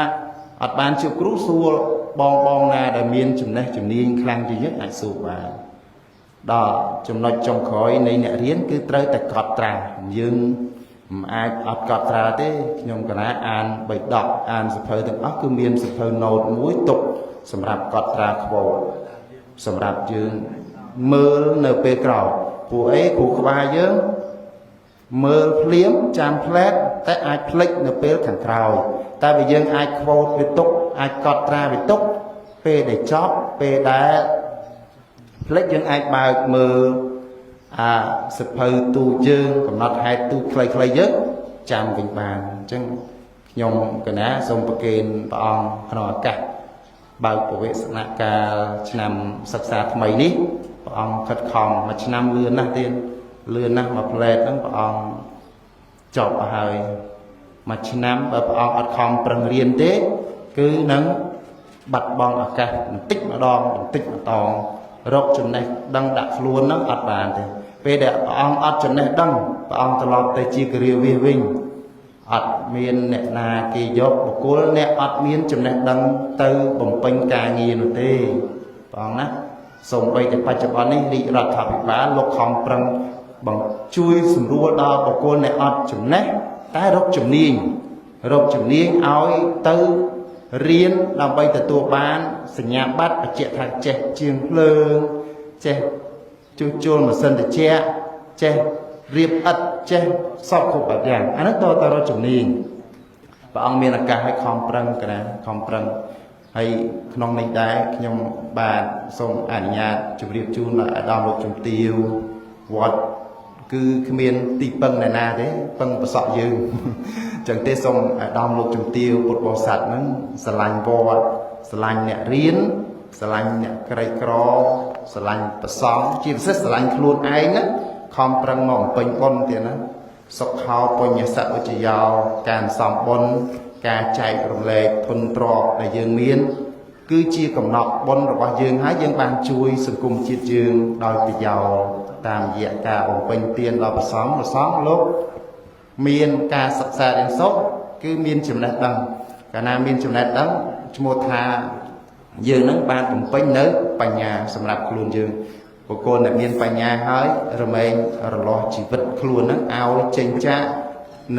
អត់បានជួបគ្រូសួរបងណាដែលមានចំណេះជំនាញខ្លាំងជាងយើងអាចសួរបានដល់ចំណុចចុងក្រោយនៃអ្នករៀនគឺត្រូវតែកត់ត្រាយើងមិនអាចអត់កត់ត្រាទេខ្ញុំកណាអានបៃដកអានសភៅទាំងអស់គឺមានសភៅណូតមួយទុកសម្រាប់កត់ត្រាខ្វោសម្រាប់យើងមើលនៅពេលក្រោយពួកអីគ្រូក្បាលយើងមើលភ្លាមចាំផ្លែតតែអាចភ្លេចនៅពេលខាងក្រោយតែបើយើងអាចខ្វោតវាទុកអាចកត់ត្រាវាទុកពេលដែលចប់ពេលដែលភ្លេចយើងអាចបើកមើលសភៅទូយើងកំណត់ហេតុទូខ្លីៗយើងចាំវិញបានអញ្ចឹងខ្ញុំកណាសូមប្រគេនព្រះអង្គក្នុងឱកាសបើកពវេសនកាលឆ្នាំសិក្សាថ្មីនេះព្រះអង្គខិតខំមួយឆ្នាំលឿនណាស់ទៀតលឿនណាស់មួយផ្លែតហ្នឹងព្រះអង្គចប់ហើយមួយឆ្នាំបើព្រះអង្គអត់ខំប្រឹងរៀនទេគឺនឹងបាត់បង់ឱកាសបន្តិចម្ដងរកចំណេះដឹងដាក់ខ្លួនហ្នឹងអត់បានទេពេលដែលព្រះអង្គអត់ចំណេះដឹងព្រះអង្គត្រឡប់ទៅជាគិរាវាសវិញអត់មានអ្នកណាគេយកបុគ្គលអ្នកអត់មានចំណេះដឹងទៅបំពេញការងារនោះទេព្រះអង្គណាសូមបីតែបច្ចុប្បន្ននេះរាជរដ្ឋាភិបាលលោកខំប្រឹងជួយសម្រួលដល់បុគ្គលអ្នកអត់ចំណេះតែរកជំនាញឲ្យទៅរៀនដើម្បីទទួលបានសញ្ញាបត្របញ្ជាក់ថាចេះជាងភ្លើងចេះជួសជុលម៉ាស៊ីនត្រជាក់ចេះរៀបឥដ្ឋចេះសពគ្រប់បែបយ៉ាងអានោះតរជំនាញព្រះអង្គមានឱកាសឲ្យខំប្រឹងកណាខំប្រឹងហើយក្នុងនេះដែរខ្ញុំបាទសូមអនុញ្ញាតជម្រាបជូនដល់អាដាមលោកជំទាវវត្តគឺគ្មានទីពឹងណាទេពឹងប្រសក់យើងអញ្ចឹងទេសូមអាដាមលោកជំទាវពុទ្ធបរិស័ទហ្នឹងស្រឡាញ់វត្តស្រឡាញ់អ្នករៀនស្រឡាញ់អ្នកក្រីក្រស្រឡាញ់ប្រសង់ជាពិសេសស្រឡាញ់ខ្លួនឯងណាខំប្រឹងមកបំពេញបុណ្យទៀតណាសុខោបញ្ញសវជយោការសំបុណ្យការចែករំលែកធនទ្រព្យដែលយើងមានគឺជាកំណត់បុណ្យរបស់យើងហើយយើងបានជួយសង្គមជាតិយើងដោយប្រយោជន៍តាមរយៈការបំពេញទានដល់ព្រះសង្ឃលោកមានការសិក្សារៀនសូត្រគឺមានចំណេះដឹងកាលណាមានចំណេះដឹងឈ្មោះថាយើងនឹងបានបំពេញនៅបញ្ញាសម្រាប់ខ្លួនយើងបុគ្គលដែលមានបញ្ញាហើយរមែងរលាស់ជីវិតខ្លួននឹងឲ្យចេញចាក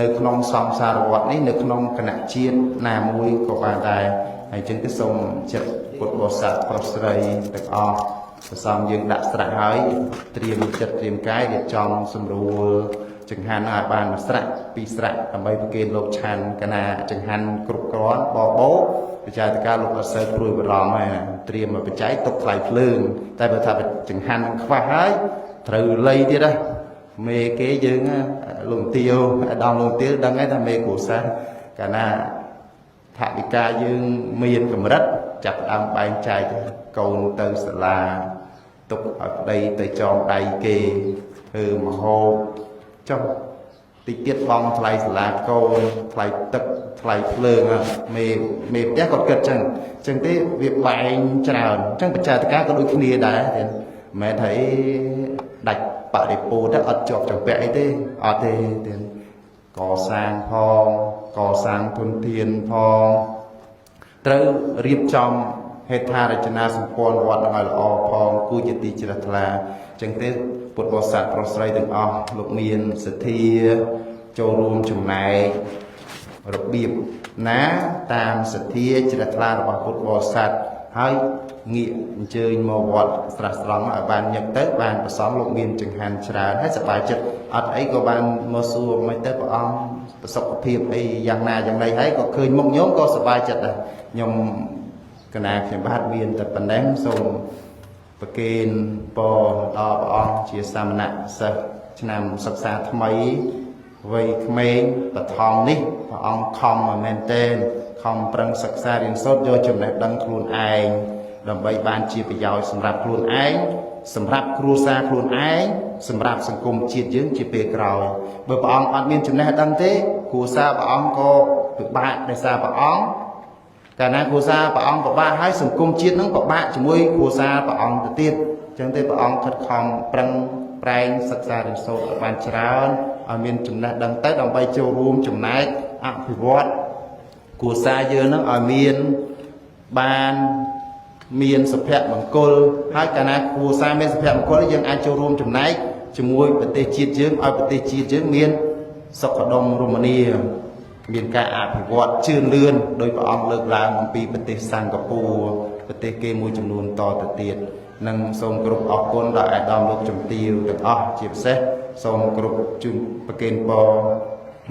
នៅក្នុងសង្សារវដ្តនេះនៅក្នុងគណៈជាតិណាមួយក៏បានដែរហើយចឹងគឺសូមចិត្តពុទ្ធបរិស័ទប្រុសស្រីទាំងអស់ប្រសំយើងដាក់ស្រៈហើយត្រៀមចិត្តត្រៀមកាយរៀបចំសម្រួលចង្ហាន់ឲ្យបានមួយស្រៈពីរស្រៈដើម្បីប្រគេនលោកឆាន់កណាចង្ហាន់គ្រប់គ្រាន់បបោ បច្ចេកការលោកអត់សូវព្រួយបារម្ភហើយត្រៀមមកបច្ច័យទុកថ្លៃភ្លើងតែបើថាចង្ហាន់ខ្វះហើយត្រូវលៃទៀតណាមេគេយើងលោកទាវអាដាមលោកទាវដឹងហើយថាមេគ្រួសារកាលណាថវិកាយើងមានកម្រិតចាប់ដើមបែងចែកកូនទៅសាលាទុកឲ្យប្តីទៅចងដៃគេធ្វើមហូបចុះតិចទៀតបងថ្លៃសាលាកូនថ្លៃទឹកថ្លៃភ្លើងមេផ្ទះគាត់គិតចឹងទេវាបែងច្រើនចឹងបច្ចេកការក៏ដូចគ្នាដែរមិនមែនថាដាច់បរិពោទៅអត់ជាប់ចម្ពាក់អីទេអត់ទេកសាងផងកសាងធនធានផងត្រូវរៀបចំហេដ្ឋារចនាសម្ព័ន្ធវត្តឲ្យល្អផងគួរជាទីជ្រះថ្លាចឹងទេពុទ្ធបរិស័ទប្រុសស្រីទាំងអស់លោកមានសទ្ធាចូលរួមចំណែករបៀបណាតាមសទ្ធាជ្រះថ្លារបស់ពុទ្ធបរិស័ទហើយងាកអញ្ជើញមកវត្តស្រះស្រង់ឲ្យបានញឹកទៅបានប្រសងលោកមានចង្ហាន់ច្រើនហើយសប្បាយចិត្តអត់អីក៏បានមកសួរមិនទៅព្រះអង្គប្រសពភាពអីយ៉ាងណាយ៉ាងណីហើយក៏ឃើញមុខញោមក៏សប្បាយចិត្តដែរខ្ញុំកណាខ្ញុំបាទមានតែប៉ុណ្ណេះសូមប្រគេនពរដល់ព្រះអង្គជាសាមណៈសិស្សឆ្នាំសិក្សាថ្មីវ័យក្មេងបឋមនេះព្រះអង្គខំមែនទែនខំប្រឹងសិក្សារៀនសូត្រយកចំណេះដឹងខ្លួនឯងដើម្បីបានជាប្រយោជន៍សម្រាប់ខ្លួនឯងសម្រាប់គ្រួសារខ្លួនឯងសម្រាប់សង្គមជាតិយើងជាពេលក្រោយបើព្រះអង្គអត់មានចំណេះដឹងទេគ្រួសារព្រះអង្គក៏ពិបាកដោយសារព្រះអង្គកាលណាគ្រួសារព្រះអង្គពិបាកហើយសង្គមជាតិនឹងពិបាកជាមួយគ្រួសារព្រះអង្គទៅទៀតអញ្ចឹងទេព្រះអង្គខិតខំប្រឹងប្រែងសិក្សារៀនសូត្រឲ្យបានច្រើនឲ្យមានចំណេះដឹងទៅដើម្បីចូលរួមចំណែកអភិវឌ្ឍគ្រួសារយើងនឹងឲ្យមានសុភមង្គលហើយកាលណាគ្រួសារមានសុភមង្គលយើងអាចចូលរួមចំណែកជាមួយប្រទេសជាតិយើងឲ្យប្រទេសជាតិយើងមានសុខដុមរមនាមានការអភិវឌ្ឍជឿនលឿនដោយព្រះអង្គលើកឡើងអំពីប្រទេសសិង្ហបុរីប្រទេសគេមួយចំនួនតទៅទៀតនិងសូមគោរពអរគុណដល់អាដាមលោកជំទាវទាំងអស់ជាពិសេសសូមគោរពជូនប្រគេនពរ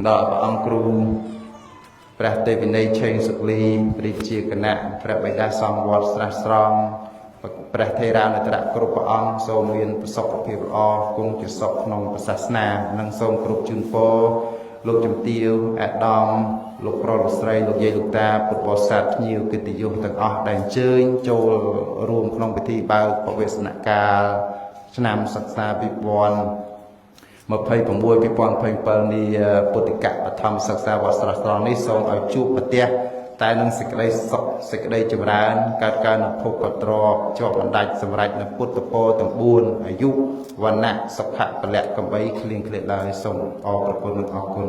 ដល់ព្រះអង្គគ្រូព្រះទេវិន័យឆេងសុលីព្រះជាគណៈព្រះបិតាសង្ឃវត្តស្រះស្រង់ព្រះថេរានុត្រៈគ្រប់ព្រះអង្គសូមមានប្រសុខភាពល្អគង់ជាសុខក្នុងសាសនានិងសូមគោរពជូនពរលោកជំទាវអាដាមលោកប្រុសលោកស្រីលោកយាយលោកតាពុទ្ធបរិស័ទភ្ញៀវកិត្តិយសទាំងអស់ដែលអញ្ជើញចូលរួមក្នុងពិធីបើកបវេសនកាលឆ្នាំសិក្សា2026-2027នេះពុទ្ធិកបឋមសិក្សាវត្តស្រះស្រង់នេះសូមឲ្យជួបប្រទះតែនឹងសេចក្តីសុខសេចក្តីចម្រើនកើតកើនភពកត្រកជាប់បណ្ដាច់សម្រេចនៅពុទ្ធពរទាំង4អាយុវណ្ណៈសុខៈពលៈកំបីគ្លៀងគ្លេឡើយសូមអរព្រគុណនិងអរគុណ